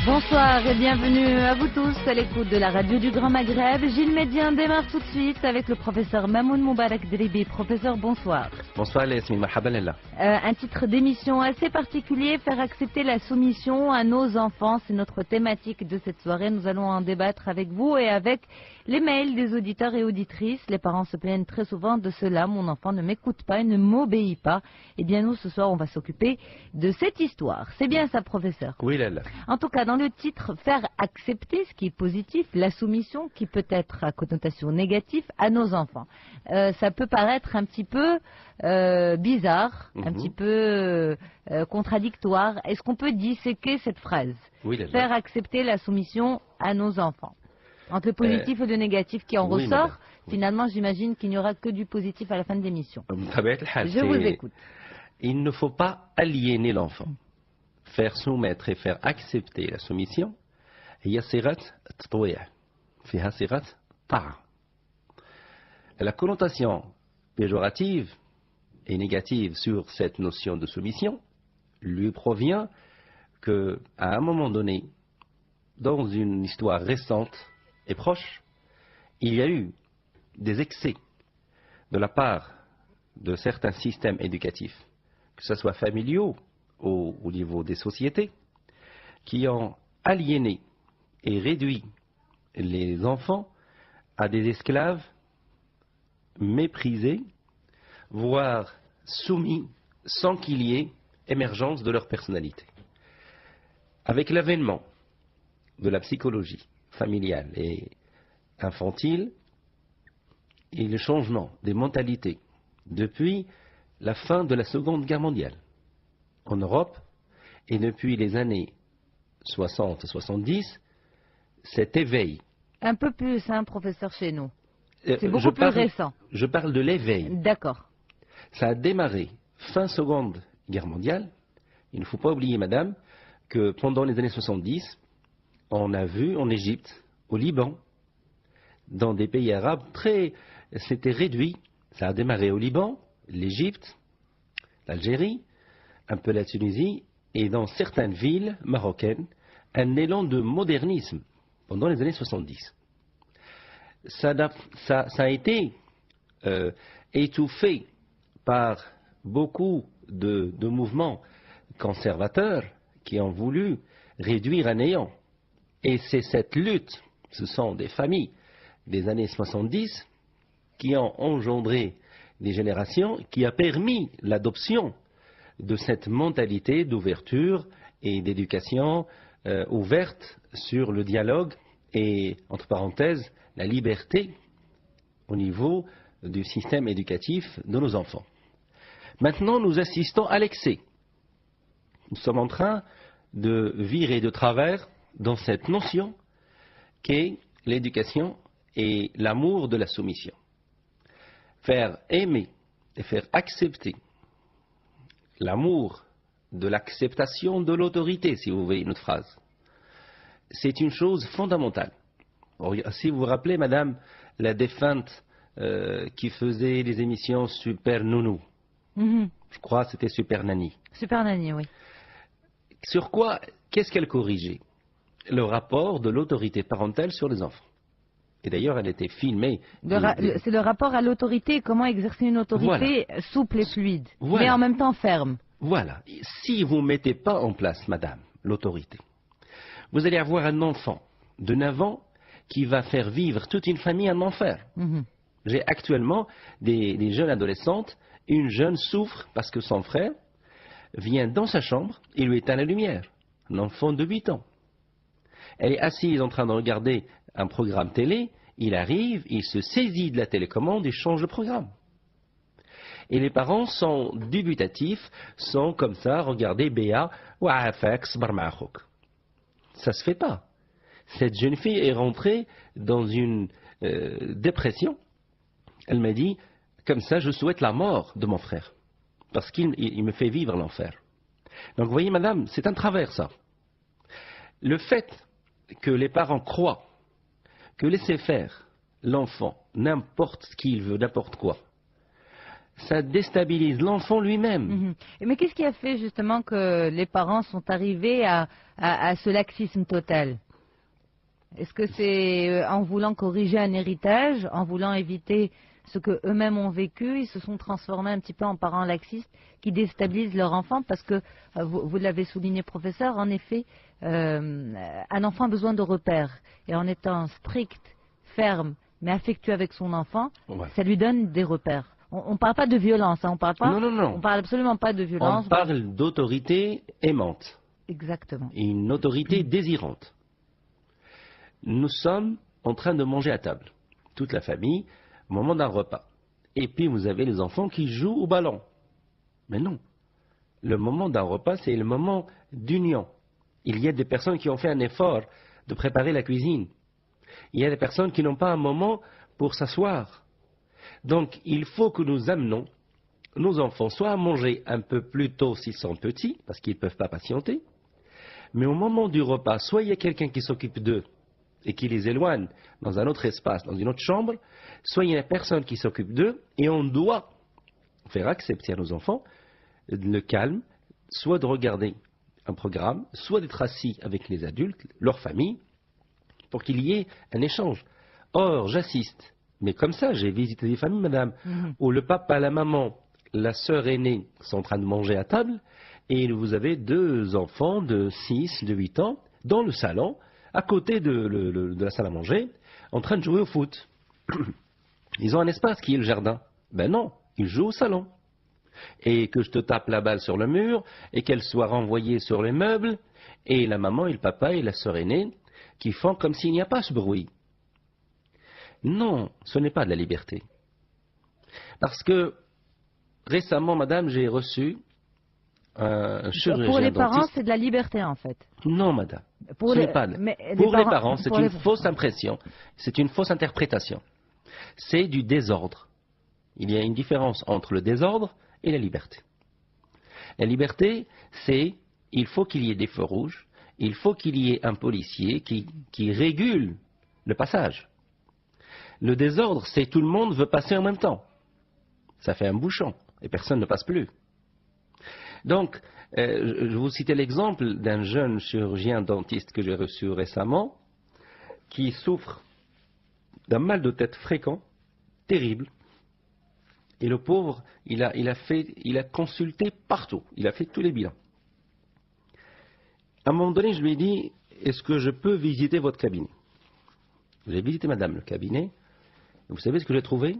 Bonsoir et bienvenue à vous tous à l'écoute de la radio du Grand Maghreb. Gilles Médien démarre tout de suite avec le professeur Mamoun Moubarak Dribi. Professeur, bonsoir. Bonsoir Yasmine, marhaban lillah. Un titre d'émission assez particulier, faire accepter la soumission à nos enfants. C'est notre thématique de cette soirée. Nous allons en débattre avec vous et avec les mails des auditeurs et auditrices. Les parents se plaignent très souvent de cela. Mon enfant ne m'écoute pas, il ne m'obéit pas. Eh bien nous, ce soir, on va s'occuper de cette histoire. C'est bien ça, professeur? Oui, Lalla. En tout cas, dans le titre, faire accepter, ce qui est positif, la soumission qui peut être à connotation négative à nos enfants. Ça peut paraître un petit peu bizarre, un petit peu contradictoire. Est-ce qu'on peut disséquer cette phrase? Oui, Lalla. Faire accepter la soumission à nos enfants. Entre le positif et le négatif qui en oui, ressort, madame. finalement, j'imagine qu'il n'y aura que du positif à la fin de l'émission. Je vous écoute. Il ne faut pas aliéner l'enfant. Faire soumettre et faire accepter la soumission, هي صيغة تطويع فيها صيغة طاعة. La connotation péjorative et négative sur cette notion de soumission lui provient que, à un moment donné, dans une histoire récente et proche, il y a eu des excès de la part de certains systèmes éducatifs, que ce soit familiaux au niveau des sociétés, qui ont aliéné et réduit les enfants à des esclaves méprisés, voire soumis sans qu'il y ait émergence de leur personnalité. Avec l'avènement de la psychologie familiale et infantile et le changement des mentalités depuis la fin de la Seconde Guerre mondiale en Europe et depuis les années 60-70, cet éveil. Un peu plus, hein, professeur, chez nous. C'est beaucoup plus récent. Je parle de l'éveil. D'accord. Ça a démarré fin Seconde Guerre mondiale. Il ne faut pas oublier, madame, que pendant les années 70, on a vu en Égypte, au Liban, dans des pays arabes, c'était réduit. Ça a démarré au Liban, l'Égypte, l'Algérie, un peu la Tunisie, et dans certaines villes marocaines, un élan de modernisme pendant les années 70. Ça a été étouffé par beaucoup de mouvements conservateurs qui ont voulu réduire à néant. Et c'est cette lutte, ce sont des familles des années 70 qui ont engendré des générations, qui a permis l'adoption de cette mentalité d'ouverture et d'éducation ouverte sur le dialogue et, entre parenthèses, la liberté au niveau du système éducatif de nos enfants. Maintenant, nous assistons à l'excès. Nous sommes en train de virer de travers dans cette notion qu'est l'éducation et l'amour de la soumission. Faire aimer et faire accepter l'amour de l'acceptation de l'autorité, si vous voulez une autre phrase, c'est une chose fondamentale. Si vous vous rappelez, madame, la défunte qui faisait les émissions Super Nounou, je crois que c'était Super Nanny. Super Nanny, oui. Sur quoi, qu'est-ce qu'elle corrigeait? Le rapport de l'autorité parentale sur les enfants. Et d'ailleurs, elle était filmée. C'est le rapport à l'autorité, comment exercer une autorité souple et fluide, mais en même temps ferme. Voilà. Si vous ne mettez pas en place, madame, l'autorité, vous allez avoir un enfant de 9 ans qui va faire vivre toute une famille en enfer. J'ai actuellement des jeunes adolescentes, une jeune souffre parce que son frère vient dans sa chambre et lui éteint la lumière. Un enfant de 8 ans. Elle est assise en train de regarder un programme télé, il arrive, il se saisit de la télécommande et change le programme. Et les parents sont dubitatifs, sont comme ça, regardez Béa, ça se fait pas. Cette jeune fille est rentrée dans une dépression. Elle m'a dit, comme ça, je souhaite la mort de mon frère, parce qu'il me fait vivre l'enfer. Donc vous voyez, madame, c'est un travers ça. Le fait que les parents croient que laisser faire l'enfant n'importe ce qu'il veut, n'importe quoi, ça déstabilise l'enfant lui-même. Mhm. Mais qu'est-ce qui a fait justement que les parents sont arrivés à ce laxisme total? Est-ce que c'est en voulant corriger un héritage, en voulant éviter ce que eux-mêmes ont vécu, ils se sont transformés un petit peu en parents laxistes qui déstabilisent leur enfant? Parce que, vous l'avez souligné, professeur, en effet, un enfant a besoin de repères. Et en étant strict, ferme, mais affectueux avec son enfant, Ouais. ça lui donne des repères. On ne parle pas de violence, hein, Non. on parle absolument pas de On violence. parle d'autorité aimante, Exactement. et une autorité désirante. Nous sommes en train de manger à table, toute la famille, au moment d'un repas. Et puis vous avez les enfants qui jouent au ballon. Mais non, le moment d'un repas, c'est le moment d'union. Il y a des personnes qui ont fait un effort de préparer la cuisine. Il y a des personnes qui n'ont pas un moment pour s'asseoir. Donc il faut que nous amenons nos enfants soit à manger un peu plus tôt s'ils sont petits, parce qu'ils ne peuvent pas patienter, mais au moment du repas, soit il y a quelqu'un qui s'occupe d'eux et qui les éloigne dans un autre espace, dans une autre chambre, soit il y a personne qui s'occupe d'eux, et on doit faire accepter à nos enfants le calme, soit de regarder un programme, soit d'être assis avec les adultes, leur famille, pour qu'il y ait un échange. Or, j'assiste, mais comme ça, j'ai visité des familles, madame, où le papa, la maman, la sœur aînée sont en train de manger à table, et vous avez deux enfants de 6, de 8 ans, dans le salon, à côté de la salle à manger, en train de jouer au foot. Ils ont un espace qui est le jardin. Ben non, ils jouent au salon. Et que je te tape la balle sur le mur, et qu'elle soit renvoyée sur les meubles, et la maman et le papa et la sœur aînée qui font comme s'il n'y a pas ce bruit. Non, ce n'est pas de la liberté. Parce que récemment, madame, j'ai reçu un chirurgien Pour les parents, dentiste. c'est de la liberté en fait. Non, madame. Pour Ce les, n'est pas. mais Pour les parents, pour c'est les- une fausse impression. C'est une fausse interprétation. C'est du désordre. Il y a une différence entre le désordre et la liberté. La liberté, c'est il faut qu'il y ait des feux rouges, il faut qu'il y ait un policier qui régule le passage. Le désordre, c'est tout le monde veut passer en même temps. Ça fait un bouchon et personne ne passe plus. Donc, je vous citais l'exemple d'un jeune chirurgien dentiste que j'ai reçu récemment qui souffre d'un mal de tête fréquent, terrible. Et le pauvre, il a consulté partout, il a fait tous les bilans. À un moment donné, je lui ai dit, est-ce que je peux visiter votre cabinet? J'ai visité madame le cabinet. Vous savez ce que j'ai trouvé?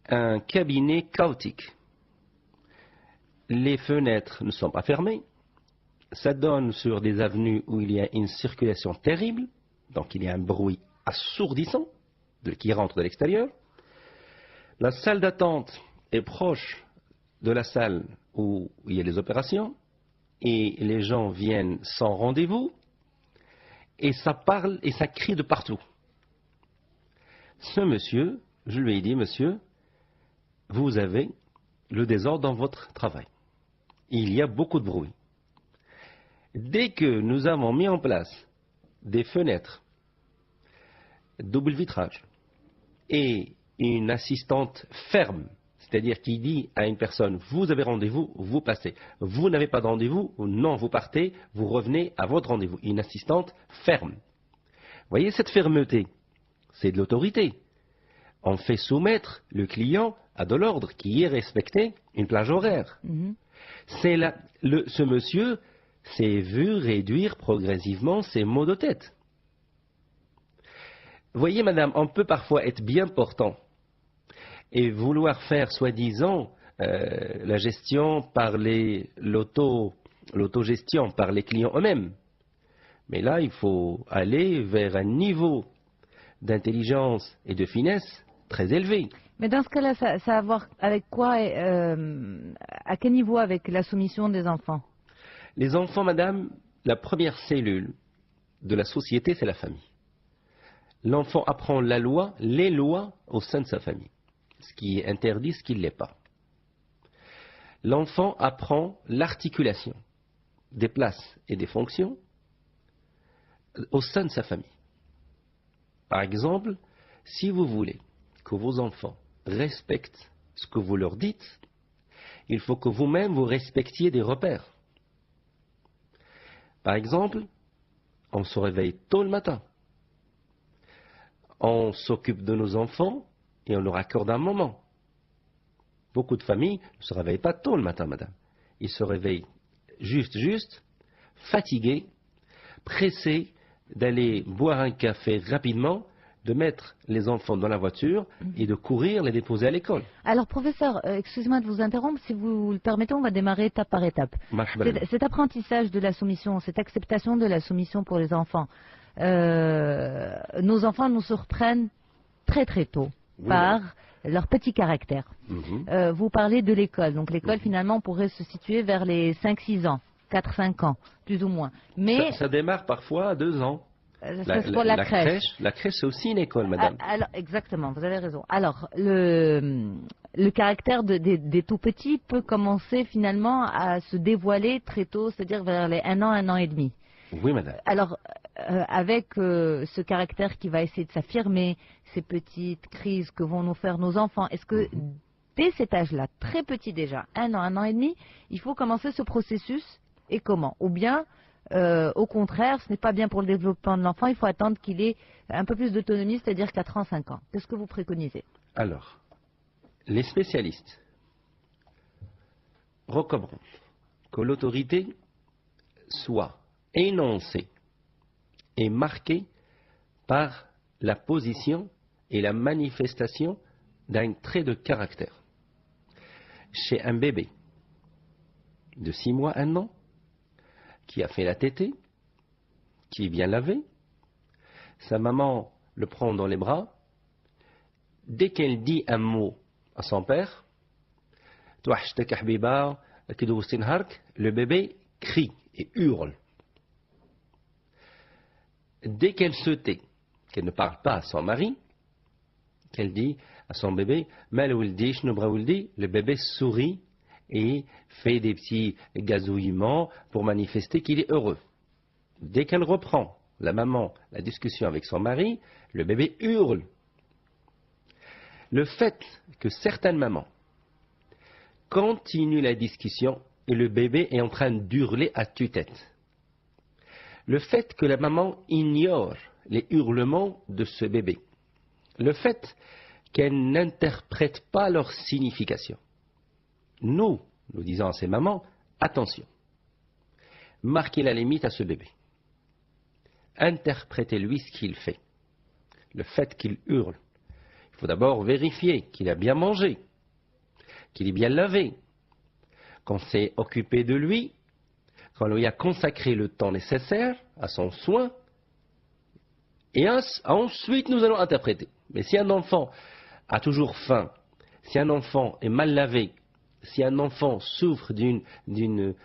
Un cabinet chaotique. Les fenêtres ne sont pas fermées. Ça donne sur des avenues où il y a une circulation terrible. Donc il y a un bruit assourdissant qui rentre de l'extérieur. La salle d'attente est proche de la salle où il y a les opérations. Et les gens viennent sans rendez-vous. Et ça parle et ça crie de partout. Ce monsieur, je lui ai dit, monsieur, vous avez le désordre dans votre travail. Il y a beaucoup de bruit. Dès que nous avons mis en place des fenêtres, double vitrage, et une assistante ferme, c'est-à-dire qui dit à une personne, vous avez rendez-vous, vous passez. Vous n'avez pas de rendez-vous, non, vous partez, vous revenez à votre rendez-vous. Une assistante ferme. Vous voyez cette fermeté, c'est de l'autorité. On fait soumettre le client à de l'ordre qui est respecté, une plage horaire. Ce monsieur s'est vu réduire progressivement ses maux de tête. Vous voyez, madame, on peut parfois être bien portant et vouloir faire, soi-disant, la gestion par l'autogestion par les clients eux-mêmes. Mais là, il faut aller vers un niveau d'intelligence et de finesse très élevé. Mais dans ce cas-là, ça a à voir avec quoi à quel niveau avec la soumission des enfants? Les enfants, madame, la première cellule de la société, c'est la famille. L'enfant apprend la loi, les lois au sein de sa famille. Ce qui est interdit, ce qui ne l'est pas. L'enfant apprend l'articulation des places et des fonctions au sein de sa famille. Par exemple, si vous voulez que vos enfants respectent ce que vous leur dites, il faut que vous-même vous respectiez des repères. Par exemple, on se réveille tôt le matin. On s'occupe de nos enfants et on leur accorde un moment. Beaucoup de familles ne se réveillent pas tôt le matin, madame. Ils se réveillent juste, fatigués, pressés d'aller boire un café rapidement, de mettre les enfants dans la voiture et de courir les déposer à l'école. Alors, professeur, excusez-moi de vous interrompre. Si vous le permettez, on va démarrer étape par étape. Cet apprentissage de la soumission, cette acceptation de la soumission pour les enfants, nos enfants nous surprennent très tôt par leur petit caractère. Vous parlez de l'école. Donc l'école, finalement, pourrait se situer vers les 5-6 ans, 4-5 ans, plus ou moins. Mais ça démarre parfois à 2 ans. La crèche. La crèche, c'est aussi une école, madame. Alors, exactement, vous avez raison. Alors, le caractère des tout-petits peut commencer finalement à se dévoiler très tôt, c'est-à-dire vers les 1 an et demi. Oui, madame. Alors, avec ce caractère qui va essayer de s'affirmer, ces petites crises que vont nous faire nos enfants, est-ce que dès cet âge-là, très petit déjà, 1 an et demi, il faut commencer ce processus et comment? Ou bien, au contraire, ce n'est pas bien pour le développement de l'enfant, il faut attendre qu'il ait un peu plus d'autonomie, c'est-à-dire 4 ans, 5 ans. Qu'est-ce que vous préconisez? Alors, les spécialistes recommandent que l'autorité soit énoncée et marquée par la position et la manifestation d'un trait de caractère. Chez un bébé de 6 mois, 1 an, qui a fait la tétée, qui est bien lavé, sa maman le prend dans les bras, dès qu'elle dit un mot à son père, le bébé crie et hurle. Dès qu'elle se tait, qu'elle ne parle pas à son mari, qu'elle dit à son bébé, le bébé sourit et fait des petits gazouillements pour manifester qu'il est heureux. Dès qu'elle reprend, la maman, la discussion avec son mari, le bébé hurle. Le fait que certaines mamans continuent la discussion et le bébé est en train d'hurler à tue-tête. Le fait que la maman ignore les hurlements de ce bébé. Le fait qu'elle n'interprète pas leur signification. Nous disons à ces mamans, attention, marquez la limite à ce bébé. Interprétez-lui ce qu'il fait. Le fait qu'il hurle. Il faut d'abord vérifier qu'il a bien mangé, qu'il est bien lavé, qu'on s'est occupé de lui, qu'on lui a consacré le temps nécessaire à son soin, et ensuite nous allons interpréter. Mais si un enfant a toujours faim, si un enfant est mal lavé, si un enfant souffre d'une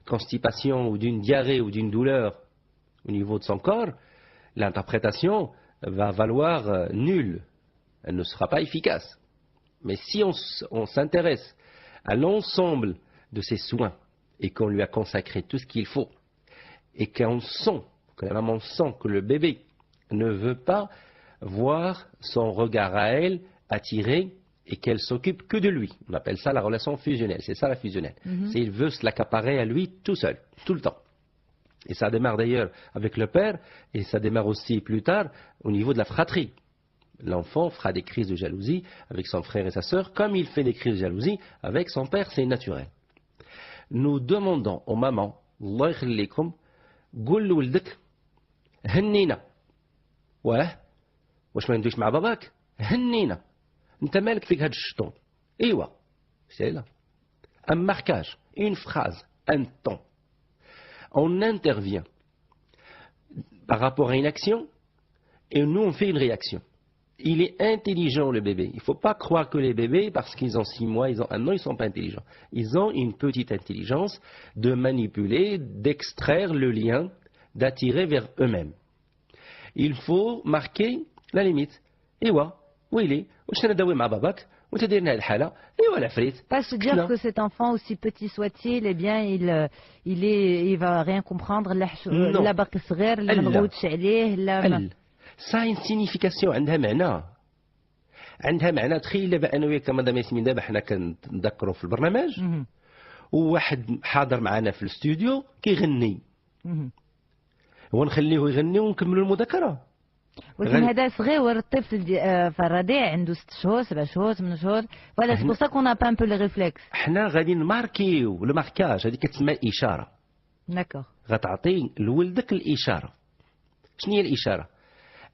constipation ou d'une diarrhée ou d'une douleur au niveau de son corps, l'interprétation va valoir nulle. Elle ne sera pas efficace. Mais si on s'intéresse à l'ensemble de ses soins et qu'on lui a consacré tout ce qu'il faut et que la maman sent que le bébé ne veut pas voir son regard à elle attiré et qu'elle s'occupe que de lui. On appelle ça la relation fusionnelle. C'est ça la fusionnelle. C'est il veut se l'accaparer à lui tout seul, tout le temps. Et ça démarre d'ailleurs avec le père et ça démarre aussi plus tard au niveau de la fratrie. L'enfant fera des crises de jalousie avec son frère et sa sœur comme il fait des crises de jalousie avec son père, c'est naturel. Nous demandons aux mamans, Allah yakhlikum, قول لولدك هنينا. واش ما ندويش مع باباك؟ هنينا. انت مالك فيك هاد الشطون؟ ايوا. C'est là. Un marquage, une phrase, un ton. On intervient par rapport à une action et nous on fait une réaction. Il est intelligent le bébé. Il ne faut pas croire que les bébés, parce qu'ils ont 6 mois, ils ont 1 an, ils ne sont pas intelligents. Ils ont une petite intelligence de manipuler, d'extraire le lien, d'attirer vers eux-mêmes. Il faut marquer la limite. Ewa, où il est? Pas se dire que cet enfant, aussi petit soit-il, eh bien, il va rien comprendre. Ça a une signification, عندها معنى. عندها معنى. تخيل دابا انا وياك مدام ياسمين، دابا حنا كنذكروا في البرنامج وواحد حاضر معنا في الاستوديو كيغني، هو نخليه يغني ونكملوا المذاكره. ولكن هذا صغير، الطفل في الرضيع عنده 6 شهور 7 شهور 8 شهور، فوالا سي بور سا كون ا با ان بو لي ريفلكس. حنا غادي نماركيو لو ماركاج، هذه كتسمى اشاره. داكور. غتعطي لولدك الاشاره. شنو هي الاشاره؟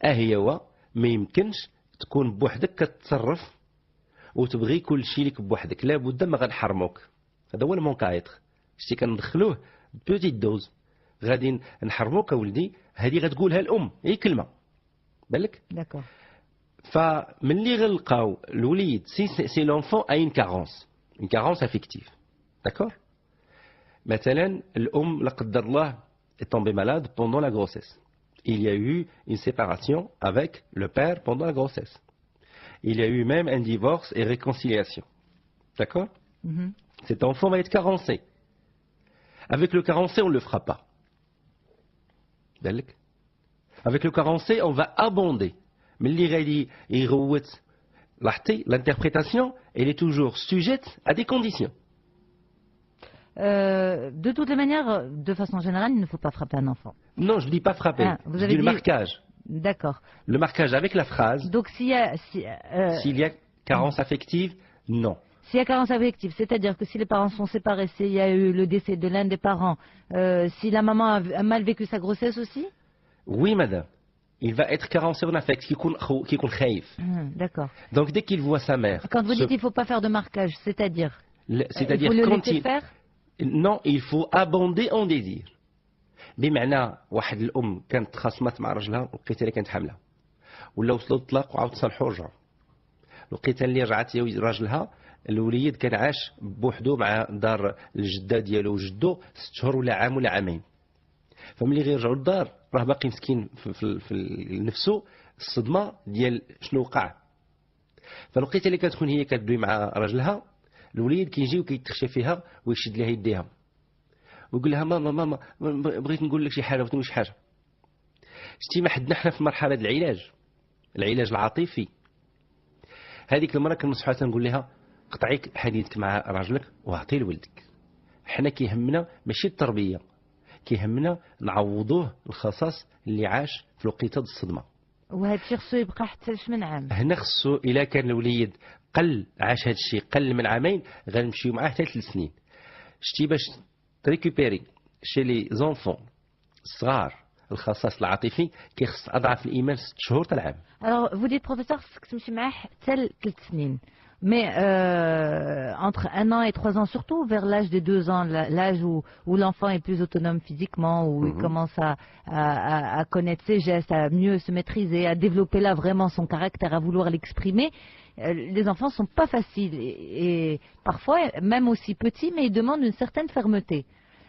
هي هو ما يمكنش تكون بوحدك كتصرف وتبغي كل شيء لك بوحدك، لابد ما غنحرموك. هذا هو المونكايتر، شتي كندخلوه بوتيت دوز. غادي نحرموك اولدي، هذه غتقولها الام، هي كلمه بالك. داكور. فملي غنلقاو الوليد سي لونفون ا اون كارونس افيكتيف، داكور. مثلا الام لا قدر الله est tombée malade pendant la grossesse. Il y a eu une séparation avec le père pendant la grossesse. Il y a eu même un divorce et réconciliation. D'accord? Cet enfant va être carencé. Avec le carencé, on ne le fera pas. Avec le carencé, on va abonder. Mais l'interprétation, elle est toujours sujette à des conditions. De toutes les manières, de façon générale, il ne faut pas frapper un enfant. Non, je ne dis pas frapper. Je dis le marquage. D'accord. Le marquage avec la phrase. Donc s'il y a carence affective, non. S'il y a carence affective, c'est-à-dire que si les parents sont séparés, s'il y a eu le décès de l'un des parents, si la maman a mal vécu sa grossesse aussi? Oui, madame. Il va être carencé en affect, qui est khaïf. D'accord. Donc dès qu'il voit sa mère. Quand vous dites qu'il ne faut pas faire de marquage, c'est-à-dire c'est-à-dire il faut le quand laisser faire? Non, il faut abonder en désir. بمعنى واحد الام كانت تخاصمات مع راجلها ولقيتها اللي كانت حامله، ولا وصلوا للطلاق وعاود تصالحوا ورجعوا. لقيتها اللي رجعت راجلها، الوليد كان عاش بوحدو مع دار الجده ديالو وجدو 6 شهور ولا عام ولا عامين. فملي غيرجعوا للدار راه باقي مسكين في نفسه الصدمه ديال شنو وقع. فلقيتها اللي كتكون هي كتدوي مع راجلها، الوليد كيجي وكيتخشى فيها ويشد لها يديها ويقول لها ماما بغيت نقول لك شي حاجه، بغيت نقول شي حاجه. شتي ما حدنا حنا في مرحله العلاج العاطفي. هذيك المره كنصحها تنقول لها قطعي حديثك مع راجلك واعطيه لولدك. حنا كيهمنا ماشي التربيه، كيهمنا نعوضوه الخصاص اللي عاش في الوقيته د الصدمه. وهذا الشيء خصو يبقى حتى 8 عام. هنا خصو الا كان الوليد قل عاش هذا الشيء قل من عامين، غنمشيو معاه حتى 3 سنين. شتي باش تريكوبيري شي لي زونفون الصغار الخصاص العاطفي كيخص اضعف الايمان 6 شهور حتى العام. Alors vous dites professeur خصك تمشي معاه حتى 3 سنين. Mais entre 1 an et 3 ans, surtout vers l'âge de 2 ans, l'âge où l'enfant est plus autonome physiquement, où il commence à connaître ses gestes, à mieux se maîtriser, à développer là vraiment son caractère, à vouloir l'exprimer, les enfants ne sont pas faciles et parfois, même aussi petits, mais ils demandent une certaine fermeté.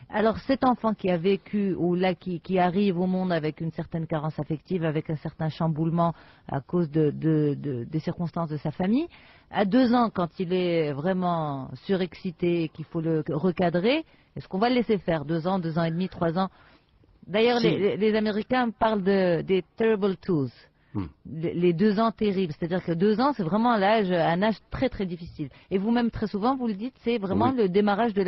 Alors cet enfant qui a vécu ou là qui arrive au monde avec une certaine carence affective, avec un certain chamboulement à cause des circonstances de sa famille, à 2 ans quand il est vraiment surexcité et qu'il faut le recadrer, est-ce qu'on va le laisser faire 2 ans, 2 ans et demi, 3 ans? D'ailleurs les Américains parlent des terrible twos. Les 2 ans terribles, c'est-à-dire que 2 ans c'est vraiment un âge très très difficile. Et vous-même très souvent vous le dites, c'est vraiment le démarrage de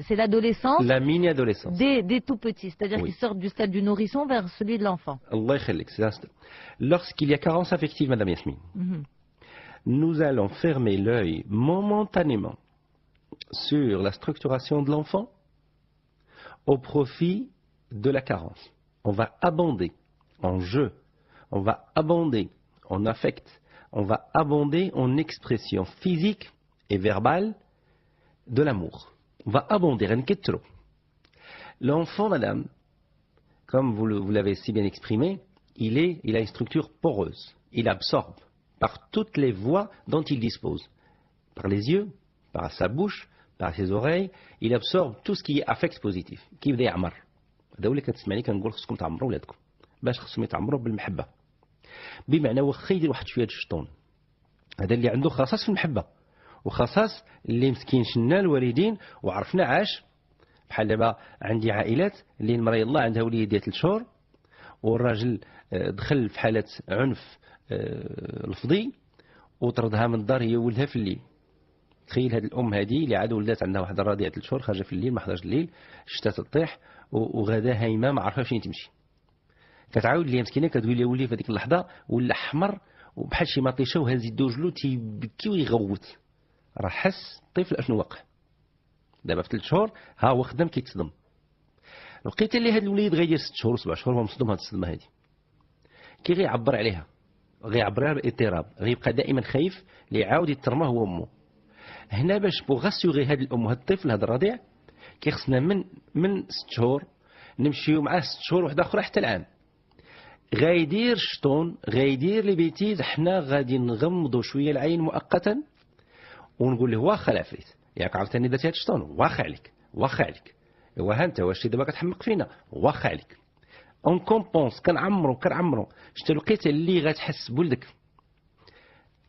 c'est l'adolescence. La mini-adolescence. Des tout petits, c'est-à-dire qu'ils sortent du stade du nourrisson vers celui de l'enfant. Allah yakhlik. Lorsqu'il y a carence affective, Madame Yasmine, nous allons fermer l'œil momentanément sur la structuration de l'enfant au profit de la carence. On va abonder en jeu. On va abonder en affect, on va abonder en expression physique et verbale de l'amour. On va abonder en ketro. L'enfant, madame, comme vous l'avez si bien exprimé, il a une structure poreuse. Il absorbe par toutes les voies dont il dispose. Par les yeux, par sa bouche, par ses oreilles, il absorbe tout ce qui est affect positif. Qui veut يعمر. هذا هو اللي كتسمعني كنقول خصكم تعمروا ولادكم. باش خصهم يتعمروا بالمحبة. بمعنى واخا يدير واحد شويه الشطون، هذا اللي عنده خصاص في المحبه وخصاص اللي مسكين شنا الوالدين وعرفنا عاش. بحال دابا عندي عائلات اللي المراه يلاه عندها وليد ديال 3 شهور والراجل دخل في حاله عنف لفظي وطردها من الدار هي وولدها في الليل. تخيل هذه الام هذه اللي عاد ولدات عندها واحد الرضيعه 3 شهور، خارجه في الليل ما 11 الليل، الشتا تطيح وغدا هايمه ما عرفاش فين تمشي. كتعاود لي مسكينه كتقول لي ولي في هذيك اللحظه ولا حمر وبحال شي مطيشه وهز يدو رجلو تيبكي ويغوت. راه حس الطفل اشنو واقع. دابا في 3 شهور ها هو خدام كيتصدم. لقيت اللي هذا الوليد غيدير 6 شهور 7 شهور هو مصدوم هذه الصدمه هذه. كي غيعبر عليها غيعبر بالاضطراب، غيبقى دائما خايف اللي يعاود يترمى هو امه. هنا باش بوغاسيوغي هذا الام وهذا الطفل هذا الرضيع كيخصنا من 6 شهور نمشيو معاه 6 شهور واحده اخرى حتى العام. غايدير شطون غايدير لي بيتيز، حنا غادي نغمضوا شويه العين مؤقتا ونقول له واخا العفريت ياك عاوتاني درتي هاد الشطون واخا عليك واخا عليك. ايوا ها انت واش دابا كتحمق فينا واخا عليك. اون كومبونس كنعمرو شتي لقيت اللي غتحس بولدك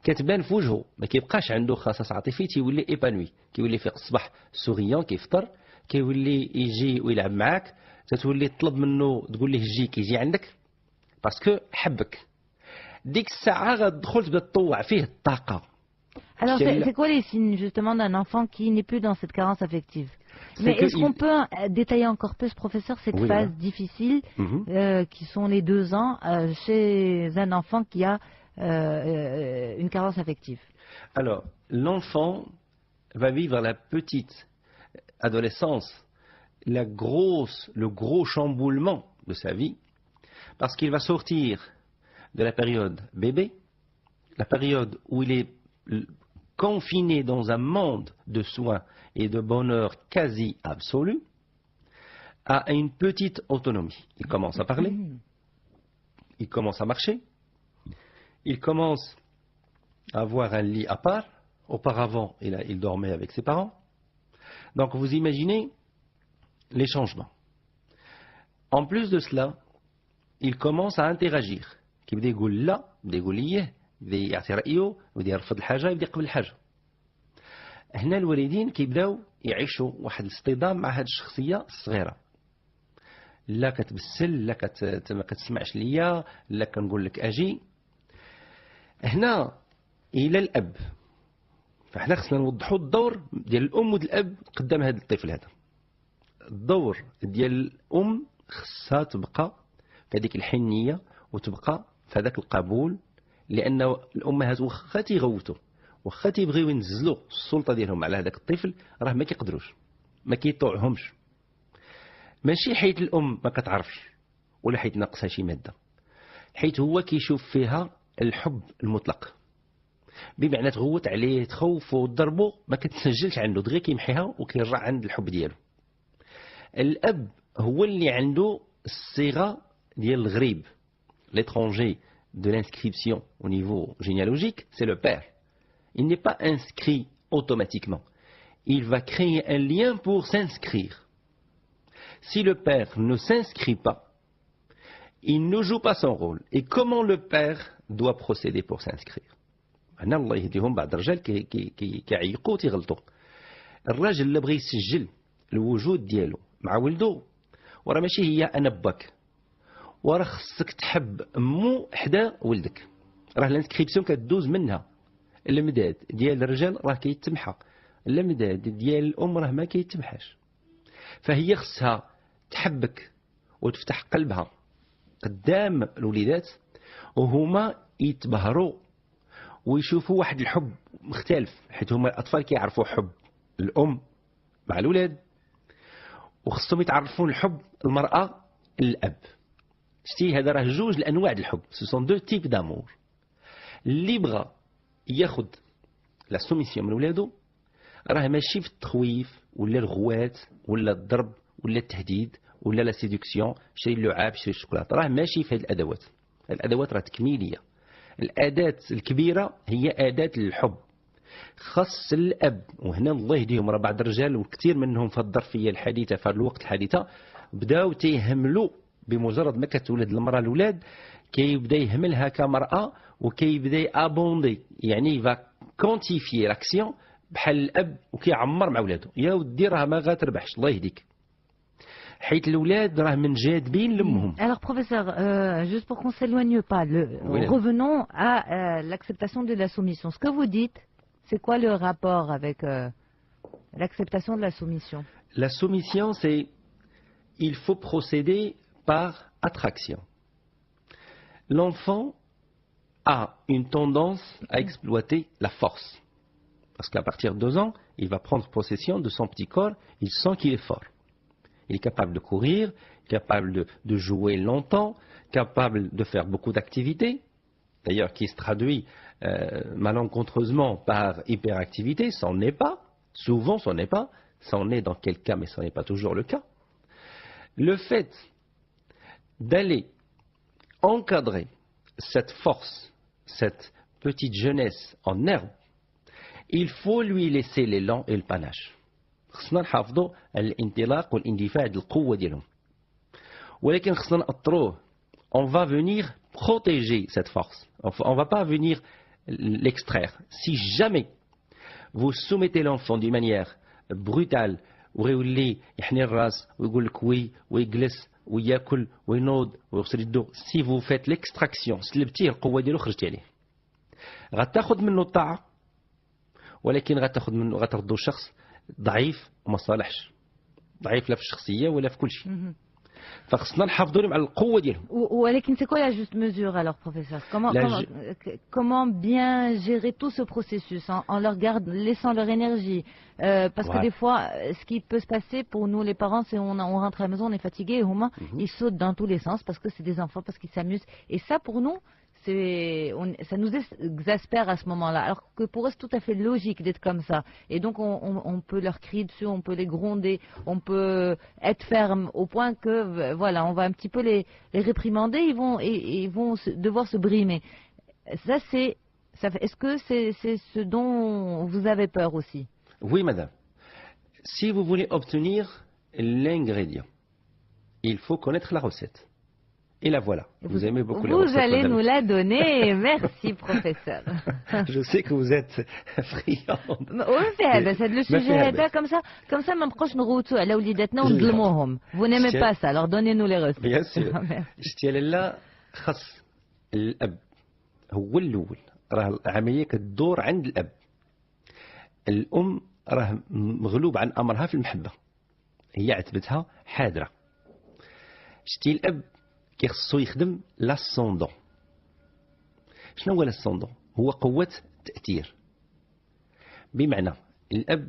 كتبان في وجهه ما كيبقاش عنده خصاص عاطفي، تيولي ايبانوي، كيولي فيق الصباح سوريون كيفطر، كيولي يجي ويلعب معاك، تتولي تطلب منه تقول ليه جي كيجي عندك باسكو حبك. ديك الساعه غتدخل تبدا تطوع فيه الطاقه. Alors, c'est quoi les signes justement d'un enfant qui n'est plus dans cette carence affective? Mais est-ce qu'on peut détailler encore plus, professeur, cette phase difficile qui sont les 2 ans chez un enfant qui a une carence affective? Alors, l'enfant va vivre la petite adolescence, le gros chamboulement de sa vie, parce qu'il va sortir de la période bébé, la période où il est confiné dans un monde de soins et de bonheur quasi absolu, à une petite autonomie. Il commence à parler, il commence à marcher, il commence à avoir un lit à part. Auparavant, il dormait avec ses parents. Donc vous imaginez les changements. En plus de cela, il commence à interagir. كيبدا يقول لا، يبدا يقول ليه، يبدا يعطي رأيه، يبدا يرفض الحاجة، يبدا يقبل الحاجة. هنا الوالدين كيبداو يعيشوا واحد الاصطدام مع هذه الشخصية الصغيرة. لا كتبسل، لا ما كتسمعش ليا، لا كنقول لك اجي. هنا الى الاب، فحنا خصنا نوضحوا الدور ديال الام والاب قدام هذا الطفل هذا. الدور ديال الام خصها تبقى في هذيك الحنيه وتبقى في هذاك القبول، لان الامهات واخا تيغوتوا واخا تيبغيو ينزلوا السلطه ديالهم على هذاك الطفل راه ما كيقدروش، ما كيطوعهمش. ماشي حيت الام ما كتعرفش ولا حيت ناقصها شي ماده، حيت هو كيشوف فيها الحب المطلق. بمعنى تغوت عليه تخوفه وتضربه ما كتسجلش عنده، دغيا كيمحيها وكيرجع عند الحب ديالو. الاب هو اللي عنده الصيغه ديال الغريب. L'étranger de l'inscription au niveau généalogique, c'est le père. Il n'est pas inscrit automatiquement. Il va créer un lien pour s'inscrire. Si le père ne s'inscrit pas, il ne joue pas son rôle. Et comment le père doit procéder pour s'inscrire? هنا الله يهديهم بعض الرجال كيعيقوا تيغلطوا. الراجل اللي بغى يسجل الوجود ديالو مع ولده وراه ماشي هي انا باك، وراه خصك تحب امو حدا ولدك. راه الانسكريبسيون كدوز منها. المداد ديال الرجال راه كيتمحى، المداد ديال الام راه ما كيتمحاش. فهي خصها تحبك وتفتح قلبها قدام الوليدات وهما يتبهروا ويشوفوا واحد الحب مختلف، حيت هما الاطفال كيعرفوا حب الام مع الولاد، وخصهم يتعرفوا الحب المراه الاب. شتي هذا راه جوج الانواع ديال الحب، سو سون دو تيب دامور. اللي بغى ياخذ لا سوميسيون من ولادو راه ماشي في التخويف ولا الغوات ولا الضرب ولا التهديد ولا لا سيدكسيون، شري اللعاب شري الشوكولاته، راه ماشي في هذه الادوات. الادوات راه تكميليه. الاداه الكبيره هي اداه الحب. خاص الاب، وهنا الله يهديهم راه بعض الرجال وكثير منهم في الظرفيه الحديثه في الوقت الحديثه بداو تيهملوا بمجرد ما كتولد المراه الاولاد كيبدا يهملها كمراه وكيبدا يابوندي، يعني يفا كونتيفيي لاكسيون بحال الاب وكيعمر مع ولادو. يا ودي راه ما غاتربحش الله يهديك. حيت الأولاد راه من جادبين لأمهم. Alors professeur, juste pour qu'on s'éloigne pas, Oui. revenons à l'acceptation de la soumission. Ce que vous dites, c'est quoi le rapport avec l'acceptation de la soumission? La soumission, c'est il faut procéder par attraction. L'enfant a une tendance à exploiter la force. Parce qu'à partir de 2 ans, il va prendre possession de son petit corps, il sent qu'il est fort. Il est capable de courir, capable de jouer longtemps, capable de faire beaucoup d'activités, d'ailleurs qui se traduit malencontreusement par hyperactivité, c'en n'est pas, souvent c'en est pas, c'en est dans quel cas, mais ce n'est pas toujours le cas. Le fait d'aller encadrer cette force, cette petite jeunesse en herbe, il faut lui laisser l'élan et le panache. خصنا نحافظوا على الانطلاق والاندفاع ديال القوة ديالهم. ولكن خصنا نأطروه. On va venir protéger cette force. On ne va pas venir l'extraire. Si jamais vous soumettez l'enfant d'une manière brutale, ويولي يحني الراس ويقول لك وي ويجلس وياكل وينوض ويغسل يدو, si vous faites l'extraction, سلبتيه القوة ديالو خرجتي عليه. غتاخذ منه الطاعة, ولكن غتردو شخص ضعيف وما صالحش, ضعيف لا في الشخصية ولا في كل شيء. فخصنا نحافظوا لهم على القوة ديالهم. ولكن c'est quoi la juste mesure alors professeur? Comment bien gérer tout ce processus en leur laissant leur énergie, parce que des fois ce qui peut se passer pour nous les parents, c'est on rentre à la maison, on est fatigué et ils sautent dans tous les sens parce que c'est des enfants, parce qu'ils s'amusent, et ça pour nous ça nous exaspère à ce moment-là, alors que pour eux c'est tout à fait logique d'être comme ça, et donc on peut leur crier dessus, on peut les gronder, on peut être ferme au point que voilà, on va un petit peu les réprimander, ils vont devoir se brimer. Est-ce que c'est ce dont vous avez peur aussi? Oui madame, si vous voulez obtenir l'ingrédient, il faut connaître la recette. Et la voilà. Vous aimez beaucoup les recettes. Vous allez nous la donner. Merci, professeur. Je sais que vous êtes friande. C'est le sujet. Comme ça, même proche nous vous n'aimez pas ça, alors donnez-nous les recettes. Bien sûr. là, خاص الأب هو الأول. راه العملية كتدور عند الأب. الأم راه مغلوب عن أمرها في المحبة. هي عتبتها حاضرة. شتي الأب كيخصو يخدم لاسوندون. شنو هو لاسوندون؟ هو قوة تأثير. بمعنى الأب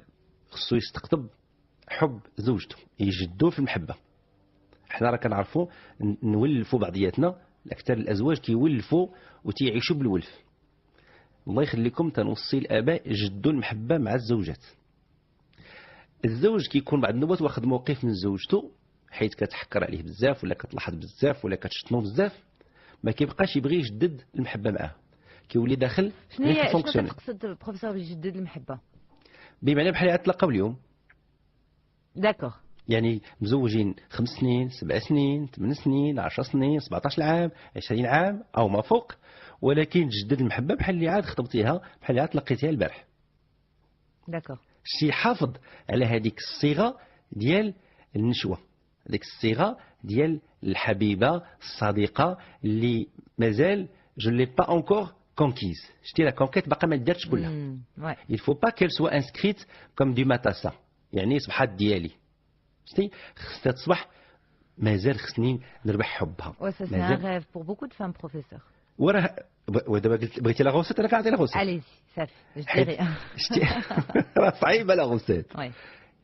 خصو يستقطب حب زوجته، يجدوه في المحبة. حنا راه كنعرفوا نولفوا بعضياتنا، الأكثر الأزواج كيولفوا وتيعيشوا بالولف. الله يخليكم تنوصي الآباء جدوا المحبة مع الزوجات. الزوج كيكون بعد النوبات واخد موقف من زوجته، حيث كتحكر عليه بزاف ولا كتلاحظ بزاف ولا كتشتمو بزاف، ما كيبقاش يبغي يجدد المحبه معاه، كيولي داخل شنو كتقصد بروفيسور يجدد المحبه؟ بمعنى بحال يتلاقاو اليوم. داكوغ. يعني مزوجين 5 سنين 7 سنين 8 سنين 10 سنين 17 عام 20 عام او ما فوق، ولكن تجدد المحبه بحال اللي عاد خطبتيها، بحال اللي عاد تلقيتيها البارح. داكوغ. شي حافظ على هذيك الصيغه ديال النشوه، ديك الصيغه ديال الحبيبه الصديقه اللي مازال je l'ai pas encore conquise. شتي لا كونكيت باقا ما دارتش كلها. il faut pas qu'elle soit inscrite comme du matassa، يعني صبحات ديالي. شتي خصها تصبح مازال خصني نربح حبها. c'est un rêve pour beaucoup de femmes professeur. وراه ودابا بغيتي لا غوسيت انا كنعطي لا غوسيت. allez صافي je dirai. شتي راه صعيبه لا غوسيت.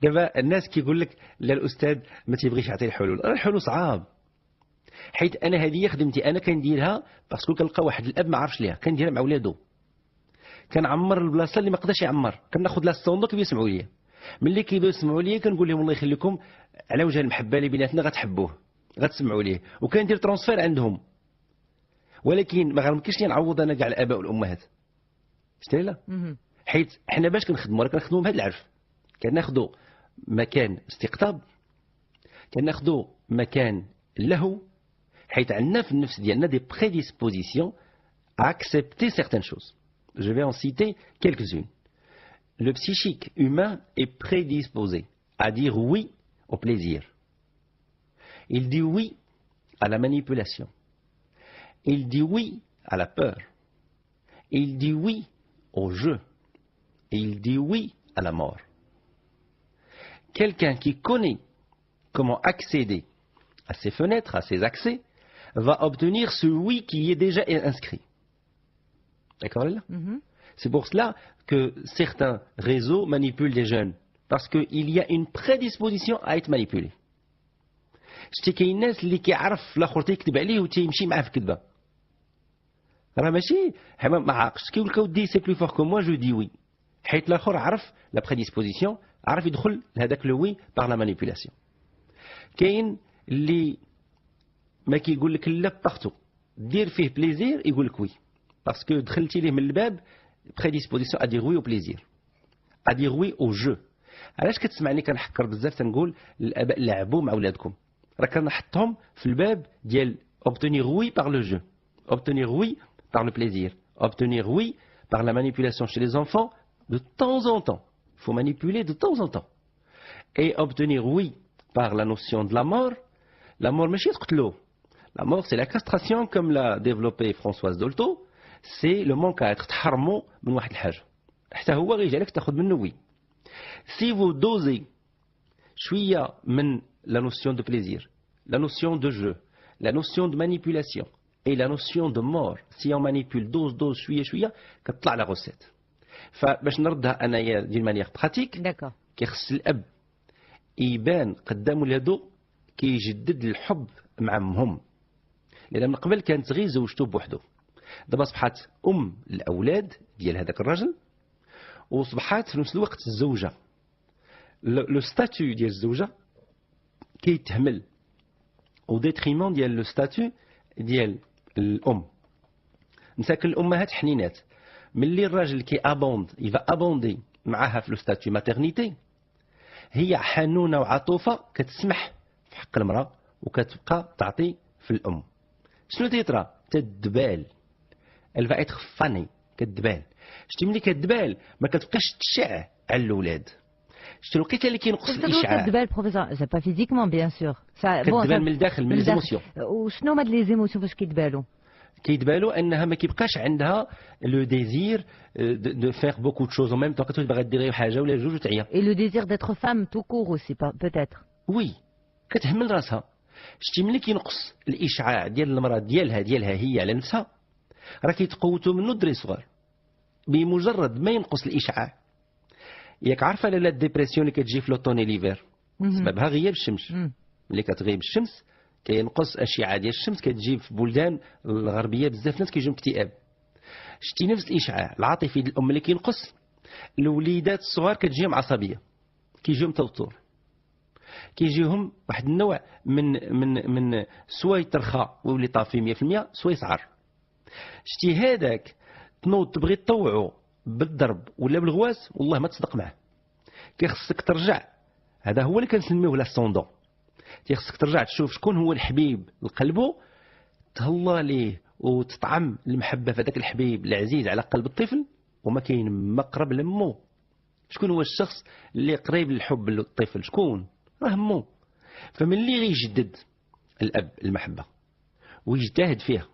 دابا الناس كيقول لك لا الاستاذ ما تيبغيش يعطي الحلول، راه الحلول صعاب. حيت انا هذه خدمتي انا كنديرها باسكو كنلقى واحد الاب ما عرفش ليها، كنديرها مع ولادو. كنعمر البلاصه اللي ما قدرش يعمر، كناخذ لا الصندوق كيسمعوا ليا. ملي كيبغيو يسمعوا ليا كنقول لهم الله يخليكم على وجه المحبه اللي بيناتنا غتحبوه غتسمعوا ليه، وكندير ترانسفير عندهم. ولكن ما غنمكنش نعوض انا كاع الاباء والامهات. شتي لا؟ حيت حنا باش كنخدموا راه كنخدموا بهذا العرف. كناخذوا مكان استقطاب، كناخذوا مكان اللهو، حيث عندنا في النفس ديالنا دي prédispositions à accepter certaines choses. Je vais en citer quelques-unes. Le psychique humain est prédisposé à dire oui au plaisir. Il dit oui à la manipulation. Il dit oui à la peur. Il dit oui au jeu. Et il dit oui à la mort. Quelqu'un qui connaît comment accéder à ces fenêtres, à ces accès, va obtenir ce oui qui est déjà inscrit. D'accord là? C'est pour cela que certains réseaux manipulent les jeunes. Parce qu'il y a une prédisposition à être manipulé. شتي كاين الناس اللي كيعرف الاخر تيكذب عليه وتيمشي معاه في الكذبه راه ماشي ما عاقش كيقول لك ودي سي بلو فور كو موا جو دي وي حيت الاخر عرف لا بريديسبوزيسيون عرف يدخل لهذاك لو وي بار لا مانيبيولاسيون كاين اللي ما كيقول لك لا بارتو دير فيه بليزير يقول لك وي باسكو دخلتي ليه من الباب بريديسبوزيسيون ا دير وي او بليزير ا دير وي او جو علاش كتسمعني كنحكر بزاف تنقول الاباء لعبوا مع ولادكم راه كنحطهم في الباب ديال obtenir oui par le jeu, obtenir oui par le plaisir, obtenir oui par la manipulation chez les enfants de temps en temps. Il faut manipuler de temps en temps. Et obtenir oui par la notion de la mort ماشي تقتلو. La mort c'est la castration comme l'a développé Françoise Dolto, c'est le manque à être تحرمو من واحد الحاجة. حتى هو غيجعلك تاخذ منه oui. Si vous dosez شوية من la notion de plaisir, la notion de jeu, la notion de manipulation et la notion de mort, si on manipule dose شوية كتطلع la recette. فباش نردها أنايا d'une manière pratique كيخص الأب يبان قدام ولادو كيجدد الحب مع أمهم. لأن من قبل كانت غير زوجته بوحدو. دابا صبحات أم الأولاد ديال هذاك الرجل وصبحات في نفس الوقت الزوجة. لو ستاتيو ديال الزوجة كيتهمل au détriment ديال لو ستاتيو ديال الأم. مساكن الأمهات حنينات ملي الراجل كي أبوند يفا أبوندي معاها في لو ستاتيو ماترنيتي هي حنونة وعطوفة كتسمح في حق المرأة وكتبقى تعطي في الأم. شنو تيطرا؟ تدبال elle va être fanée كتدبال. شتي ملي كتدبال ما كتبقاش تشع على الأولاد. شتي لقيتها اللي كينقص الإشعاع. كتدبال بروفيسور سي با فيزيكمون بيان سور. كتدبال من الداخل من ليزيموسيون. وشنو هما لي زيموسيون فاش كيدبالوا؟ كيدبالوا انها ما كيبقاش عندها لو ديزير دو فير بوكو دو شوز او ميم طون كتولي باغا دير حاجه ولا جوج وتعيا. اي لو ديزير ديتر فام تو كور اوسي بوتيتر. وي كتهمل راسها. شتي ملي كينقص الاشعاع ديال المراه ديالها هي على نفسها راه كيتقوتوا منه الدري صغار بمجرد ما ينقص الاشعاع. ياك عارفه لا الديبرسيون اللي كتجي في لوطوني ليفير سببها غياب الشمس. ملي كتغيب الشمس كينقص اشعه ديال الشمس كتجي في بلدان الغربيه بزاف ناس كيجيهم اكتئاب. شتي نفس الاشعاع العاطفي ديال الام اللي كينقص الوليدات الصغار كتجيهم عصبيه كيجيهم توتر كيجيهم واحد النوع من سوا يترخى ويولي طافي 100% سوا يسعر. شتي هذاك تنوض تبغي تطوعو بالضرب ولا بالغواس والله ما تصدق معاه. كيخصك ترجع هذا هو اللي كنسميوه لاسوندون. خصك ترجع تشوف شكون هو الحبيب لقلبه تهلا ليه وتطعم المحبه في هذاك الحبيب العزيز على قلب الطفل وما كاين مقرب لمو. شكون هو الشخص اللي قريب للحب للطفل؟ شكون؟ راه مو. فملي غيجدد الاب المحبه ويجتهد فيها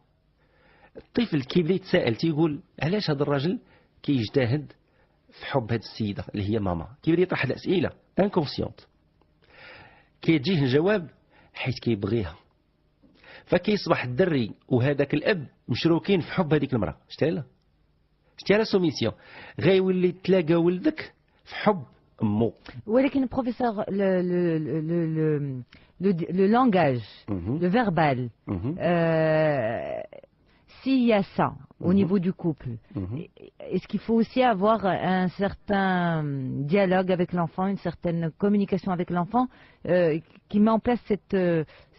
الطفل كيبدا يتساءل تيقول علاش هذا الراجل كيجتهد في حب هذه السيده اللي هي ماما. كيبدا يطرح الاسئله انكونسيونت كيجيه الجواب حيت كيبغيها. فكيصبح الدري وهذاك الاب مشروكين في حب هذيك المراه. شتي لا سوميسيون غيولي تلاقى ولدك في حب امو. ولكن بروفيسور le langage, le verbal, s'il y a ça au niveau du couple, est-ce qu'il faut aussi avoir un certain dialogue avec l'enfant, une certaine communication avec l'enfant qui met en place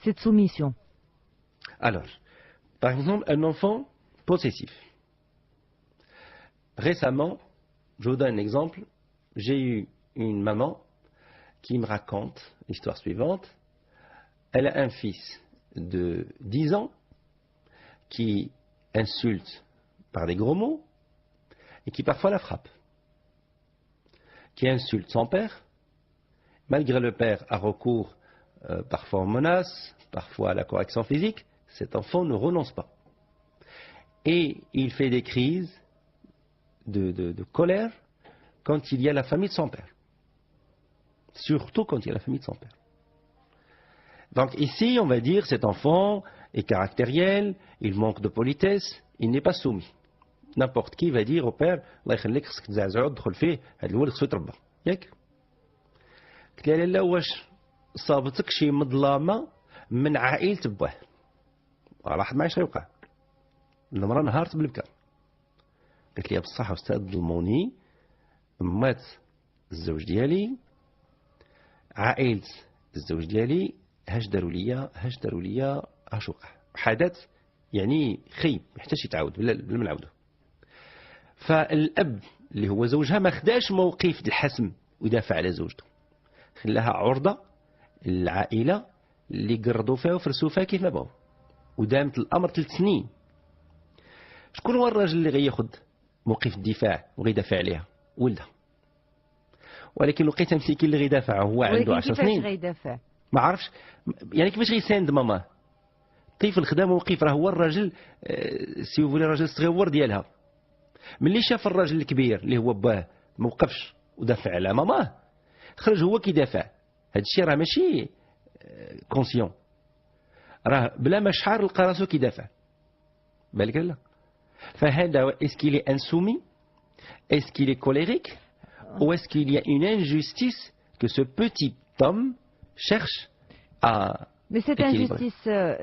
cette soumission? Alors, par exemple, un enfant possessif. Récemment, je vous donne un exemple, j'ai eu une maman qui me raconte l'histoire suivante. Elle a un fils de 10 ans qui insulte par des gros mots et qui parfois la frappe, qui insulte son père. Malgré le père a recours parfois aux menaces, parfois à la correction physique, cet enfant ne renonce pas. Et il fait des crises de colère quand il y a la famille de son père. Surtout quand il y a la famille de son père. Donc ici, on va dire, cet enfant est caractériel, il manque de politesse, il n'est pas soumis. N'importe qui va dire au père, Allah يخليك خصك تزعزعو تدخل فيه هذا الولد خصو يتربى. ياك؟ قلت لها لا واش صابتك شي مظلمه من عائلة باه. راح معي شنو يوقع؟ المرأة نهارت بالبكاء. قلت لي بصح أستاذ ظلموني مات الزوج ديالي عائلة الزوج ديالي هاش داروا ليا اش وقع. حدث يعني خيب ما يحتاجش يتعاود بلا ما نعاودو. فالأب اللي هو زوجها ما خداش موقف الحسم ويدافع على زوجته. خلاها عرضة العائلة اللي قرضوا فيها وفرسوا فيها كيف ما بغاو. ودامت الأمر 3 سنين. شكون هو الراجل اللي غياخذ موقف الدفاع وغيدافع عليها؟ ولدها. ولكن لقيت مسكين اللي غيدافع هو عنده 10 سنين. كيفاش غيدافع؟ ما عرفش يعني كيفاش غيساند ماما. الطفل خدا موقف راه هو الراجل سي فولي الراجل الصغير ديالها. ملي شاف الراجل الكبير اللي هو باه ما وقفش ودافع على ماماه خرج هو كيدافع. هذا الشيء راه ماشي كونسيون، راه بلا ما شعر لقى راسو كيدافع. بالك لا؟ فهذا اسكيلي انسومي، اسكيلي كوليريك، ou est-ce qu'il y a une injustice que ce petit homme cherche à Mais cette équilibrer. injustice,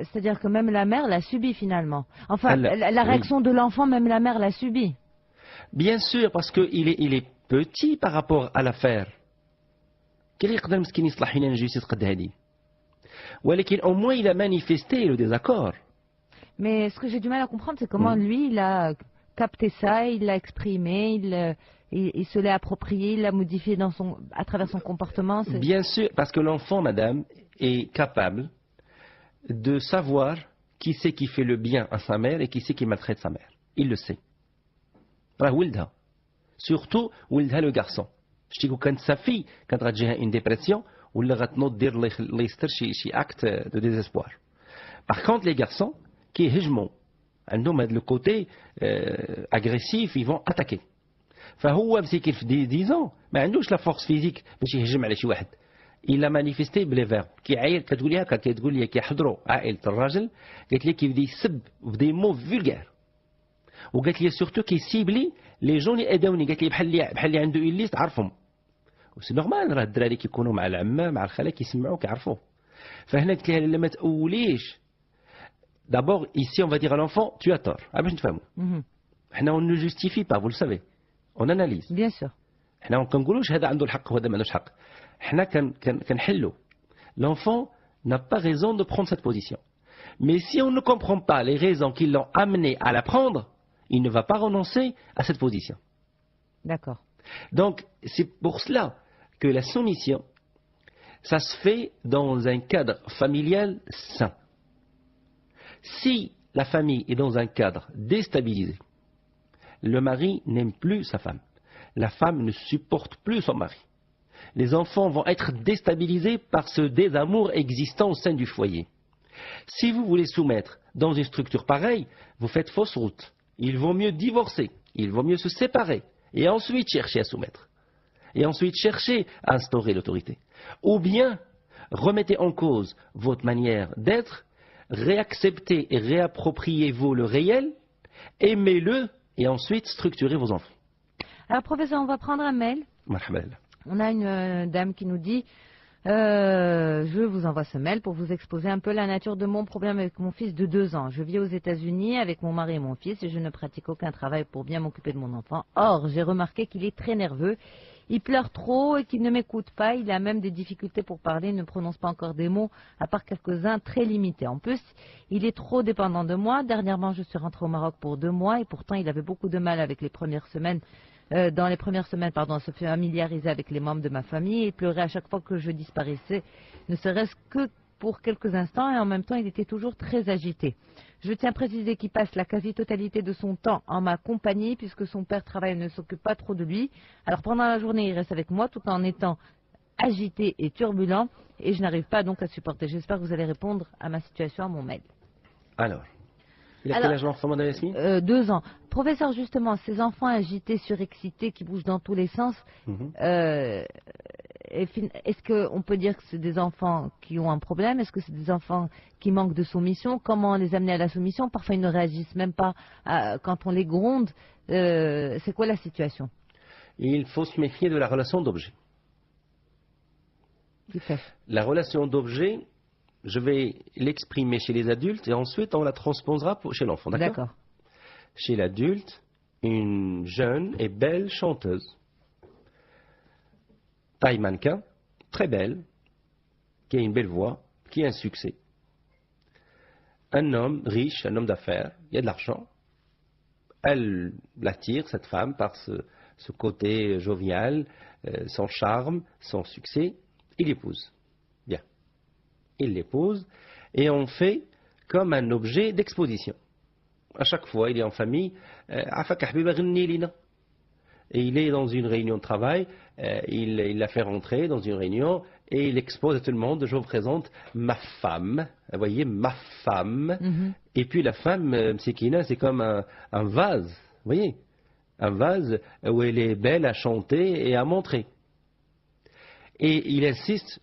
c'est-à-dire que même la mère l'a subie finalement. Enfin, Elle, la réaction oui. de l'enfant, même la mère l'a subie. Bien sûr, parce qu'il est petit par rapport à l'affaire. كيف يقدر مسكين يصلح هنا injustice قد هذه؟ ولكن au moins il a manifesté le désaccord. Mais ce que j'ai du mal à comprendre, c'est comment lui, il a capté ça, il l'a exprimé, il se l'est approprié, il l'a modifié à travers son comportement. Bien sûr, parce que l'enfant, madame, est capable de savoir qui c'est qui fait le bien à sa mère et qui c'est qui maltraite sa mère. Il le sait. راه ولدها. Surtout ولدها le garçon. شتي كون كانت sa fille كانت غتجيها une dépression ولا غتنوض دير الله يستر شي acte de désespoir. Par contre les garçons كيهجموا عندهم هذا le côté agressif, ils vont attaquer. فهو مسكين في 10 ans ما عندوش لا فورس فيزيك باش يهجم على شي واحد. إلا مانيفيستي بلي فيرب كيعاير كتقول لي هكا كتقول لي كيحضروا عائلة الراجل قالت لي كيبدا يسب بدي مو فولغار وقالت لي سورتو كيسيبلي لي جون اللي اداوني قالت لي بحال اللي عنده اون ليست عارفهم وسي نورمال راه الدراري كيكونوا مع العمه مع الخاله كيسمعوا كيعرفوه. فهنا قلت لها لا ما تقوليش d'abord ici on va dire à l'enfant tu as tort باش نتفاهموا. حنا on ne justifie pas vous le savez on analyse. Bien sûr. حنا ما كنقولوش هذا عنده الحق وهذا ما عندوش حق. حنا كنحلوا. L'enfant n'a pas raison de prendre cette position. Mais si on ne comprend pas les raisons qui l'ont amené à la prendre, il ne va pas renoncer à cette position. D'accord. Donc, c'est pour cela que la soumission, ça se fait dans un cadre familial sain. Si la famille est dans un cadre déstabilisé, le mari n'aime plus sa femme, la femme ne supporte plus son mari. Les enfants vont être déstabilisés par ce désamour existant au sein du foyer. Si vous voulez soumettre dans une structure pareille, vous faites fausse route. Il vaut mieux divorcer, il vaut mieux se séparer, et ensuite chercher à soumettre. Et ensuite chercher à instaurer l'autorité. Ou bien, remettez en cause votre manière d'être, réacceptez et réappropriez-vous le réel, aimez-le, et ensuite structurez vos enfants. Alors professeur, on va prendre un mail. Marhaba. On a une dame qui nous dit je vous envoie ce mail pour vous exposer un peu la nature de mon problème avec mon fils de 2 ans. Je vis aux États-Unis avec mon mari et mon fils et je ne pratique aucun travail pour bien m'occuper de mon enfant. Or, j'ai remarqué qu'il est très nerveux, il pleure trop et qu'il ne m'écoute pas. Il a même des difficultés pour parler, il ne prononce pas encore des mots, à part quelques-uns très limités. En plus, il est trop dépendant de moi. Dernièrement, je suis rentrée au Maroc pour 2 mois et pourtant, il avait beaucoup de mal avec les premières semaines. Dans les premières semaines, à se familiariser avec les membres de ma famille et pleurait à chaque fois que je disparaissais, ne serait-ce que pour quelques instants et en même temps il était toujours très agité. Je tiens à préciser qu'il passe la quasi-totalité de son temps en ma compagnie puisque son père travaille et ne s'occupe pas trop de lui. Alors pendant la journée il reste avec moi tout en étant agité et turbulent et je n'arrive pas donc à supporter. J'espère que vous allez répondre à ma situation, à mon mail. Alors, il a quel âge l'enfant, Madame Yasmine? 2 ans. Professeur, justement, ces enfants agités, surexcités, qui bougent dans tous les sens, est-ce qu'on peut dire que c'est des enfants qui ont un problème? Est-ce que c'est des enfants qui manquent de soumission? Comment les amener à la soumission? Parfois, ils ne réagissent même pas quand on les gronde. C'est quoi la situation? Il faut se méfier de la relation d'objet. La relation d'objet, je vais l'exprimer chez les adultes et ensuite on la transposera chez l'enfant. D'accord. Chez l'adulte, une jeune et belle chanteuse, taille mannequin, très belle, qui a une belle voix, qui a un succès. Un homme riche, un homme d'affaires, il y a de l'argent. Elle l'attire, cette femme, par ce côté jovial, son charme, son succès. Il l'épouse. Bien. Il l'épouse et on fait comme un objet d'exposition. À chaque fois, il est en famille. Et il est dans une réunion de travail. Il la fait rentrer dans une réunion et il expose à tout le monde. Je vous présente ma femme. Vous voyez, ma femme. Et puis la femme, Msekina, c'est comme un vase. Vous voyez, un vase où elle est belle à chanter et à montrer. Et il insiste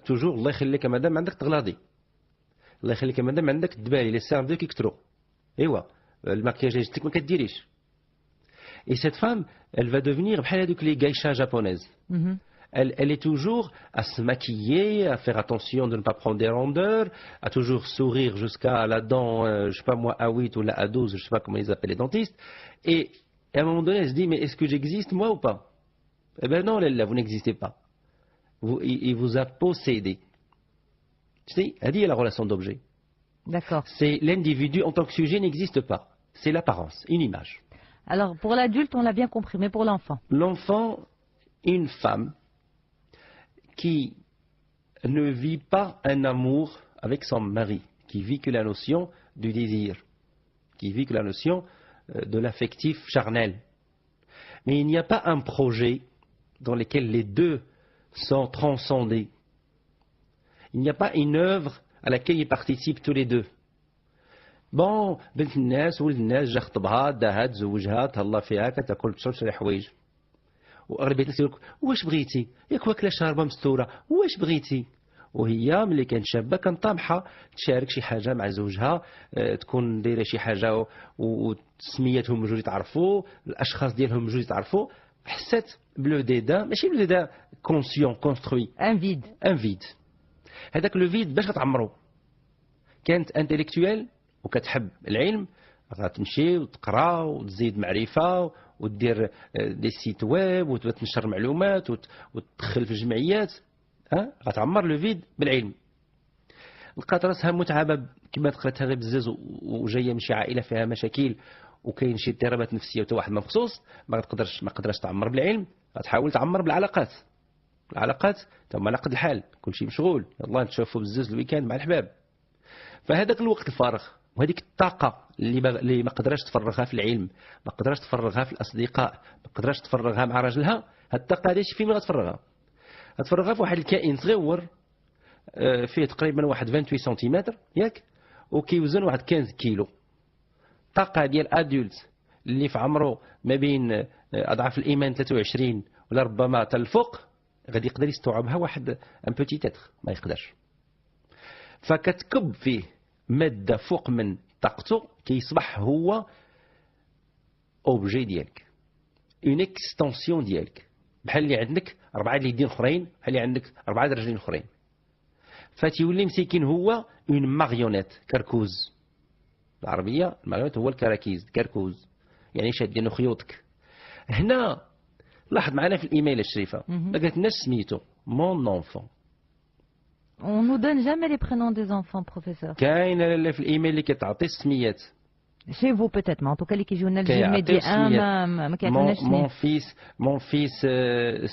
toujours, Allah يخليك madame, عندك تغلاضي. الله يخليك madame, عندك تبالي les cerveaux qui trop. ايوا الماكياج جدك ما كديريش. Et cette femme, elle va devenir بحال هذوك les geishas japonaises. Elle est toujours à se maquiller, à faire attention de ne pas prendre des rondeurs, à toujours sourire jusqu'à la dent, je sais pas moi, A8 ou la A12, je sais pas comment ils appellent les dentistes. Et à un moment donné, elle se dit, mais est-ce que j'existe moi ou pas? Eh bien non, là, vous n'existez pas. Il vous a possédé. Tu sais, elle dit la relation d'objet. D'accord. C'est l'individu en tant que sujet n'existe pas. C'est l'apparence, une image. Alors, pour l'adulte, on l'a bien compris, mais pour l'enfant? L'enfant, une femme qui ne vit pas un amour avec son mari, qui vit que la notion du désir, qui vit que la notion de l'affectif charnel. Mais il n'y a pas un projet dans lequel les deux sont transcendés. Il n'y a pas une œuvre à laquelle ils participent tous les deux. Bon, بنت الناس ولد الناس جا خطبها داها تزوجها تهلا فيها كتاكل تشرب شي حوايج واغلبيه الناس يقولك واش بغيتي ياك واكله شاربه مستوره واش بغيتي وهي ملي كانت شابه كانت طامحه تشارك شي حاجه مع زوجها تكون دايره شي حاجه وسميتهم بجوج يتعرفوا الاشخاص ديالهم بجوج يتعرفوا حسات بلو ديدا ماشي بلو ديدا كونسيون كونستروي ان فيد هذاك لو فيد باش غتعمرو كانت انتيليكتويل وكتحب العلم غتمشي وتقرا وتزيد معرفه ودير دي سيت ويب وتنشر معلومات وتدخل في الجمعيات غتعمر لو فيد بالعلم. لقات راسها متعبه كما قراتها غير بزاز وجايه من شي عائله فيها مشاكل وكاين شي اضطرابات نفسيه وتا واحد مخصوص ما قدرش تعمر بالعلم غتحاول تعمر بالعلاقات. العلاقات تما على قد الحال كلشي مشغول يلاه نتشوفوا بزاز الويكاند مع الحباب. فهذاك الوقت الفارغ وهذيك الطاقة اللي ما قدراش تفرغها في العلم ما قدراش تفرغها في الأصدقاء ما قدراش تفرغها مع راجلها هاد الطاقة هذه فين غتفرغها؟ غتفرغها في واحد الكائن صغير فيه تقريبا واحد 28 سنتيمتر ياك وكيوزن واحد 15 كيلو. طاقة ديال ادولت اللي في عمره ما بين أضعاف الإيمان 23 ولا ربما حتى الفوق غادي يقدر يستوعبها واحد ان بوتي تيتر ما يقدرش. فكتكب فيه مادة فوق من طاقته كيصبح هو اوبجي ديالك اون اكستنسيون ديالك بحال اللي عندك 4 اليدين اخرين بحال اللي عندك 4 رجلين اخرين فتيولي مسكين هو اون ماريونيت كركوز. العربية الماريونيت هو الكراكيز كركوز يعني شادين خيوطك. هنا لاحظ معنا في الايميل الشريفة ما قالتناش سميتو مون اونفون. On nous donne jamais les prénoms des enfants, professeur. كاين في الايميل اللي كتعطي السميات. Chez vous peut-être, mais en tout cas les qui journal j'ai ما كيعطيناش سميات. mon fils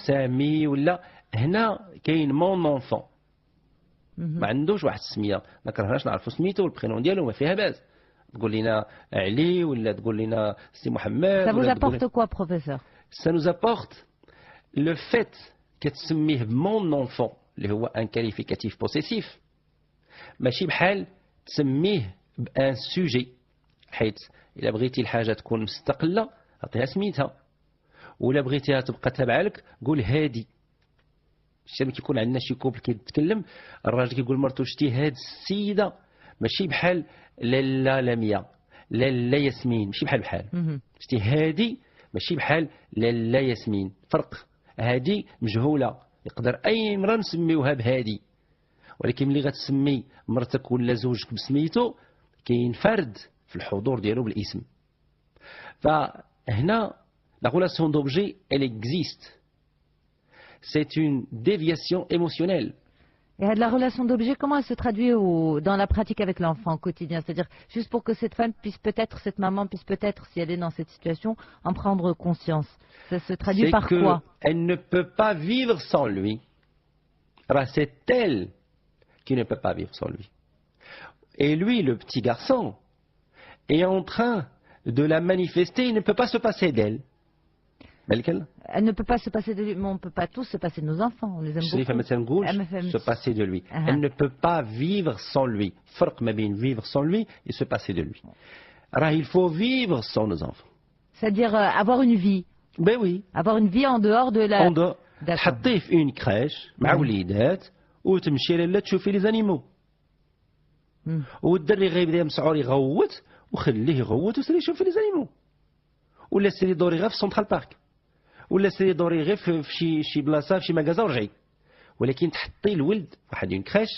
سامي ولا هنا كاين مون اونفون. ما عندوش واحد السميه ما كرهناش نعرفوا سميتو والبرينون ديالو ما فيها باس. تقول لنا علي ولا تقول لنا سي محمد. Ça vous apporte quoi, professeur? Ça nous apporte le fait كتسميه mon enfant اللي هو ان كاليفيكاتيف بوسيسيف ماشي بحال تسميه بان سوجي حيت الا بغيتي الحاجه تكون مستقله عطيها سميتها ولا بغيتيها تبقى تابعه لك قول هادي. شتي ملي كيكون عندنا شي كوبل كيتكلم الراجل كيقول لمرتو شتي هاد السيده ماشي بحال لالا لميا لالا ياسمين ماشي بحال شتي هادي ماشي بحال لالا ياسمين فرق. هادي مجهوله يقدر اي امراه نسميوها بهادي ولكن ملي غتسمي مرتك ولا زوجك بسميتو كاين فرد في الحضور ديالو بالاسم. فهنا la relation d'objet elle existe. C'est une déviation émotionnelle. Et la relation d'objet, comment elle se traduit dans la pratique avec l'enfant au quotidien? C'est-à-dire, juste pour que cette femme puisse peut-être, cette maman puisse peut-être, si elle est dans cette situation, en prendre conscience. Ça se traduit par quoi? Elle ne peut pas vivre sans lui. C'est elle qui ne peut pas vivre sans lui. Et lui, le petit garçon, est en train de la manifester, il ne peut pas se passer d'elle. Elle ne peut pas se passer de lui, mais on ne peut pas tous se passer de nos enfants, on les aime beaucoup. Se passer de lui. Elle ne peut pas vivre sans lui. Farq ma bin vivre sans lui et se passer de lui. Alors il faut vivre sans nos enfants. C'est-à-dire avoir une vie. Ben oui. Avoir une vie en dehors de la... En dehors. تحطيه في une crèche مع وليدات وتمشي لاله تشوفي لي زانيمو. والدري غيبدا مسعور يغوت وخليه يغوت وسيري يشوفي لي زانيمو. ولا سيري دوري غير في سنترال بارك. ولا سيري دوري غير في شي بلاصه في شي ماغازا ورجعي. ولكن تحطي الولد واحد اون كريش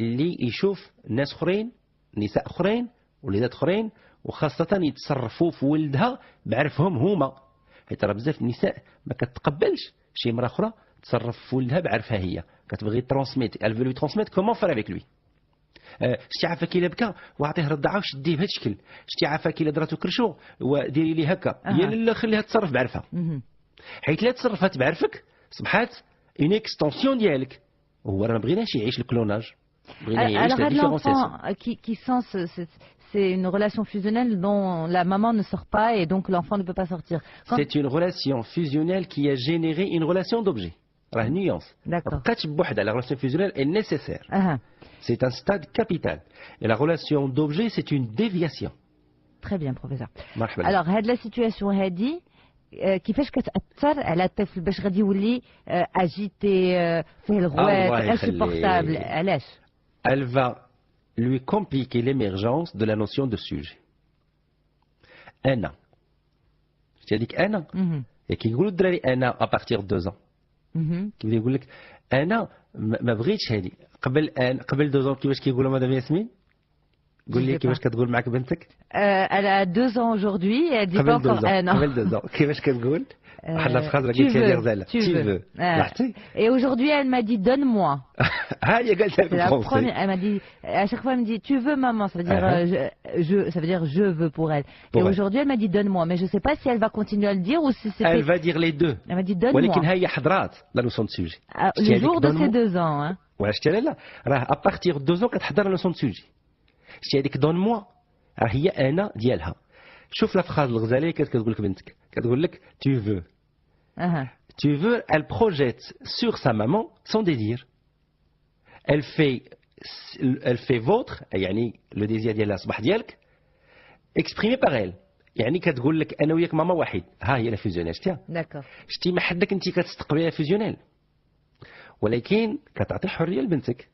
اللي يشوف ناس اخرين نساء اخرين وليدات اخرين وخاصه يتصرفوا في ولدها بعرفهم هما. حيت راه بزاف النساء ما كتقبلش شي امراه اخرى تصرف في ولدها بعرفها هي كتبغي ترانسميت elle veut lui transmettre comment faire avec lui. شتي عافاك الا بكى واعطيه رضعه وشديه بهذا الشكل. شتي عافاك الا دراتو كرشو وديري لي هكا يا لا خليها تصرف بعرفها. حيت لا تصرفات بعرفك صبحات اون اكستنسيون ديالك. هو راه ما بغيناش يعيش الكلوناج بغينا يعيش لا ديفيرونسياسيون. qui sent c'est une relation fusionnelle dont la maman ne sort pas et donc l'enfant ne peut pas sortir. C'est une relation fusionnelle qui a généré une relation d'objet. La nuance. D'accord. La relation fusionnelle est nécessaire. C'est un stade capital. Et la relation d'objet, c'est une déviation. Très bien, professeur. Alors, هاد la situation هادي كيفاش كتأثر على الطفل باش غادي يولي agité فيه الغوات insupportable علاش؟ Elle va lui compliquer l'émergence de la notion de sujet. أنا. C'est-à-dire أنا. Et كيقولوا الدراري أنا à partir de 2 ans. كيبدا يقول لك أنا ما بغيتش هذه قبل 2 ans كيفاش كيقولوا مدام ياسمين؟ قول لي كيفاش كتقول معك بنتك؟ Elle a 2 ans aujourd'hui et elle dit pas encore un an. قبل 2 ans كيفاش كتقول؟ واحد la phrase قالت لي غزاله tu veux. Et aujourd'hui elle m'a dit donne-moi. ها هي قالتها بالفرنسي. Elle m'a dit à chaque fois elle me dit tu veux maman, ça veut dire ça veut dire je veux pour elle. Et aujourd'hui elle m'a dit donne-moi, mais je sais pas si elle va continuer à le dire ou si c'est... Elle va dire les deux. Elle m'a dit donne-moi. ولكن هي حضرات la notion de sujet. Le jour de ses 2 ans hein. واش شتي لا راه à partir de 2 ans كتحضر la notion de sujet. شتي هذيك donne-moi راه هي انا ديالها. شوف لا فراز الغزاليه كتقول لك بنتك كتقول لك tu veux. Tu veux, elle projette sur sa maman son désir. Elle fait vôtre, يعني le désir ديالها صباح ديالك exprimé par elle. يعني كتقول لك انا وياك ماما واحد. ها هي لا فيزيونيل شتيها. D'accord. شتي ما حدك انت كتستقبليها فيزيونيل. ولكن كتعطي حريه لبنتك.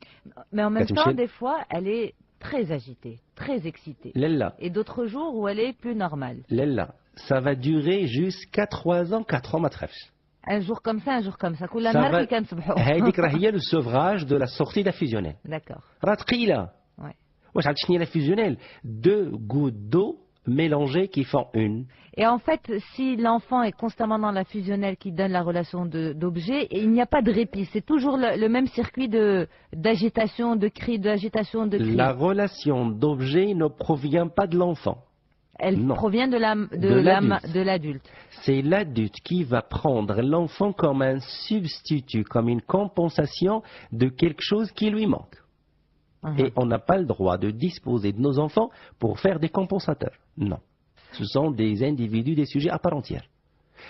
Mais en même temps des fois elle est très agitée, très excitée. لا. Et d'autres jours où elle est plus normale. لا. Ça va durer jusqu'à 3 ans, 4 ans ما تخافش. Un jour comme ça, un jour comme ça. كل نهار كنصبحوا. هذيك راه هي le sevrage de la sortie de la fusionnelle. D'accord. راه ثقيله. Ouais. واش عرفت شنو هي la fusionnelle? 2 gouttes d'eau mélangées qui font une. Et en fait, si l'enfant est constamment dans la fusionnelle qui donne la relation d'objet, il n'y a pas de répit. C'est toujours le même circuit d'agitation, de cris, d'agitation, de cris. La relation d'objet ne provient pas de l'enfant. Elle provient de l'adulte. C'est l'adulte qui va prendre l'enfant comme un substitut, comme une compensation de quelque chose qui lui manque. Et on n'a pas le droit de disposer de nos enfants pour faire des compensateurs. Non. Ce sont des individus, des sujets à part entière.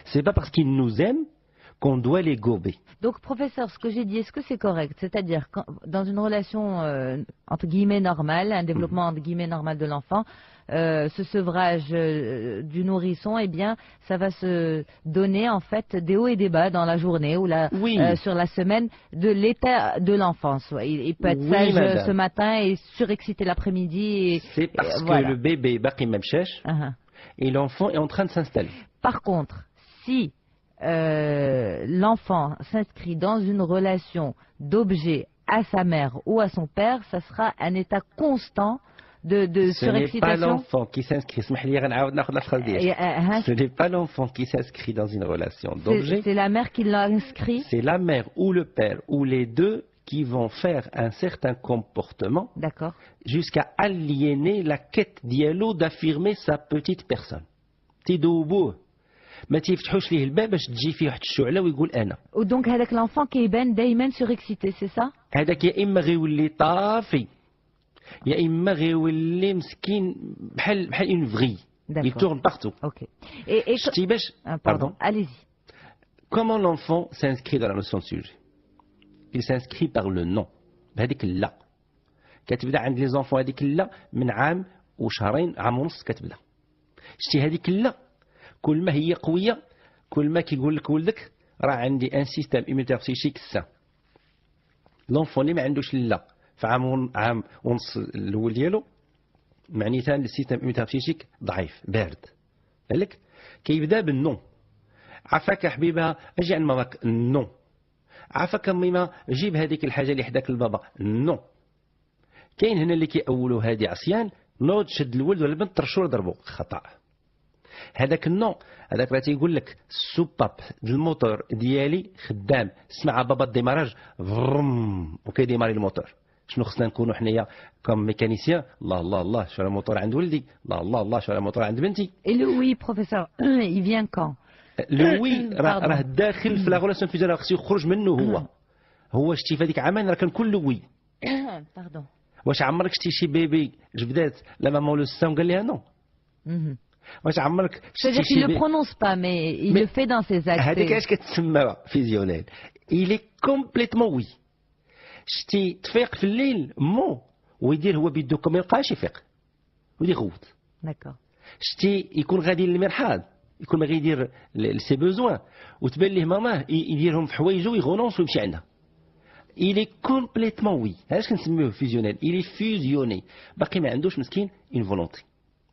Ce n'est pas parce qu'ils nous aiment qu'on doit les gober. Donc, professeur, ce que j'ai dit, est-ce que c'est correct? C'est-à-dire, dans une relation, entre guillemets, normale, un développement, entre guillemets, normal de l'enfant, ce sevrage du nourrisson, eh bien, ça va se donner, en fait, des hauts et des bas dans la journée ou sur la semaine de l'état de l'enfance. Il peut être sage ce matin et surexcité l'après-midi. C'est parce que le bébé, baqi memchesh, et l'enfant est en train de s'installer. Par contre, si l'enfant s'inscrit dans une relation d'objet à sa mère ou à son père, ça sera un état constant de surexcitation. Ce n'est pas l'enfant qui s'inscrit. Ce n'est pas l'enfant qui s'inscrit dans une relation d'objet. C'est la mère qui l'a inscrit. C'est la mère ou le père ou les deux qui vont faire un certain comportement jusqu'à aliéner la quête dialogue d'affirmer sa petite personne. تيدوبوه ما تيفتحوش ليه الباب باش تجي فيه واحد الشعله ويقول انا. ودونك هذاك l'enfant كيبان دائما surexcité, c'est ça؟ هذاك يا اما غيولي طافي يا اما غيولي مسكين بحال اون فغي. Il tourne partout. OK. Pardon. Allez-y. Comment l'enfant s'inscrit dans la notion de sujet? Il s'inscrit par le nom. بهذيك لا. كتبدا عند لي زونفون هذيك لا من عام وشهرين عام ونص كتبدا. شتي هذيك لا كل ما هي قويه كل ما كيقول لك ولدك راه عندي ان سيستيم ايميتير بسيشيك سا. لونفون اللي ما عندوش لا في عام ونص الاول ديالو معناتها السيستيم ايميتير بسيشيك ضعيف بارد. بالك كيبدا بالنون. عافاك حبيبه اجي عند ماماك نو. عافاك ميما جيب هذيك الحاجه اللي حداك البابا نو. كاين هنا اللي كيأولوا هذه عصيان نوض شد الولد ولا البنت طرشوا ضربوا خطا. هذاك النوع هذاك راه تيقول لك السوباب ديال الموتور ديالي خدام سمع بابا الديماراج فرم وكيديماري الموتور. شنو خصنا نكونوا حنايا كوم ميكانيسيان؟ الله الله الله شو الموتور عند ولدي، الله الله الله شو الموتور عند بنتي. Et le oui professeur, il vient quand؟ لو وي راه داخل في لا غولاسيون فيزيونيل خصو يخرج منه هو شتي في هذيك عامين راه كان كل وي. باردون. واش عمرك شتي شي بيبي جبدات لا مامون لو سان قال لها نو؟ واش عمرك شتي شي بيبي؟ Il le prononce pas mais il le fait dans ses actes. هذيك اش كتسمى فيزيونيل. Il est complètement oui. شتي تفيق في الليل مو ويدير هو بيدو ما يلقاش يفيق ويدير غوت. داكور. شتي يكون غادي للمرحاض يكون ما غيدير سي بوزوان وتبان ليه ماماه يديرهم في حوايجو ويغونونس ويمشي عندها. Il est complètement oui. هاش كنسميوه fusionnel. Il est fusionné. باقي ما عندوش مسكين une volonté.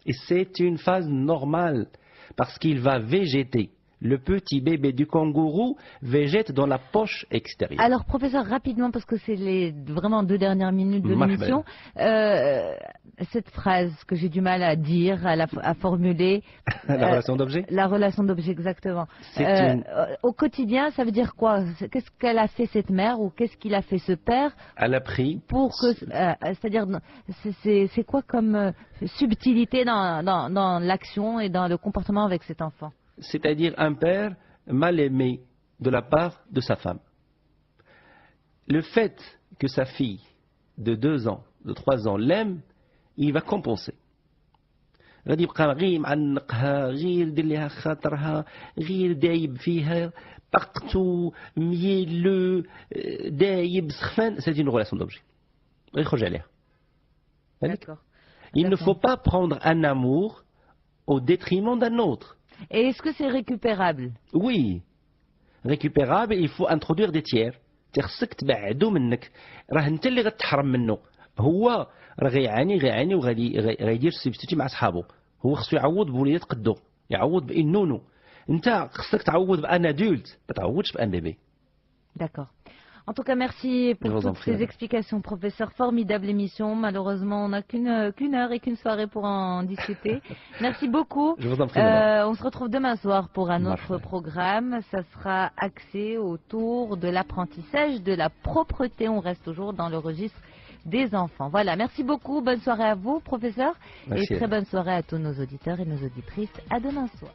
Et c'est une phase normale parce qu'il va végéter. Le petit bébé du kangourou végète dans la poche extérieure. Alors, professeur, rapidement, parce que c'est les vraiment 2 dernières minutes de l'émission, cette phrase que j'ai du mal à dire, à formuler. La relation d'objet. La relation d'objet, exactement. Au quotidien, ça veut dire quoi? Qu'est-ce qu'elle a fait cette mère ou qu'est-ce qu'il a fait ce père? Elle a pris. Pour que, c'est-à-dire, c'est quoi comme subtilité dans l'action et dans le comportement avec cet enfant? C'est-à-dire un père mal aimé de la part de sa femme. Le fait que sa fille de 2 ans, de 3 ans l'aime, il va compenser. غادي يبقى غير معنقها غير دير ليها خاطرها غير دايب فيها طاقته ميلو دايب سخفان. C'est une relation d'objet. يخرج عليها. D'accord. Il ne faut pas prendre un amour au détriment d'un autre. Et est-ce que c'est récupérable? Oui. Récupérable, il faut introduire des tiers. خصك تبعدو منك راه انت اللي غتحرم منه. هو راه غيعاني وغادي غيدير سيبستيتي مع صحابه. هو خصو يعوض بوليدات قدو يعوض بانونو. انت خصك تعوض بان ادولت ما تعوضش بان بيبي. D'accord. En tout cas, merci pour toutes ces explications, professeur. Formidable émission. Malheureusement, on n'a qu'une heure et qu'une soirée pour en discuter. Merci beaucoup. Je vous en prie. On se retrouve demain soir pour un autre programme. Ça sera axé autour de l'apprentissage de la propreté. On reste toujours dans le registre des enfants. Voilà, merci beaucoup. Bonne soirée à vous, professeur. Merci. Et très bonne soirée à tous nos auditeurs et nos auditrices. À demain soir.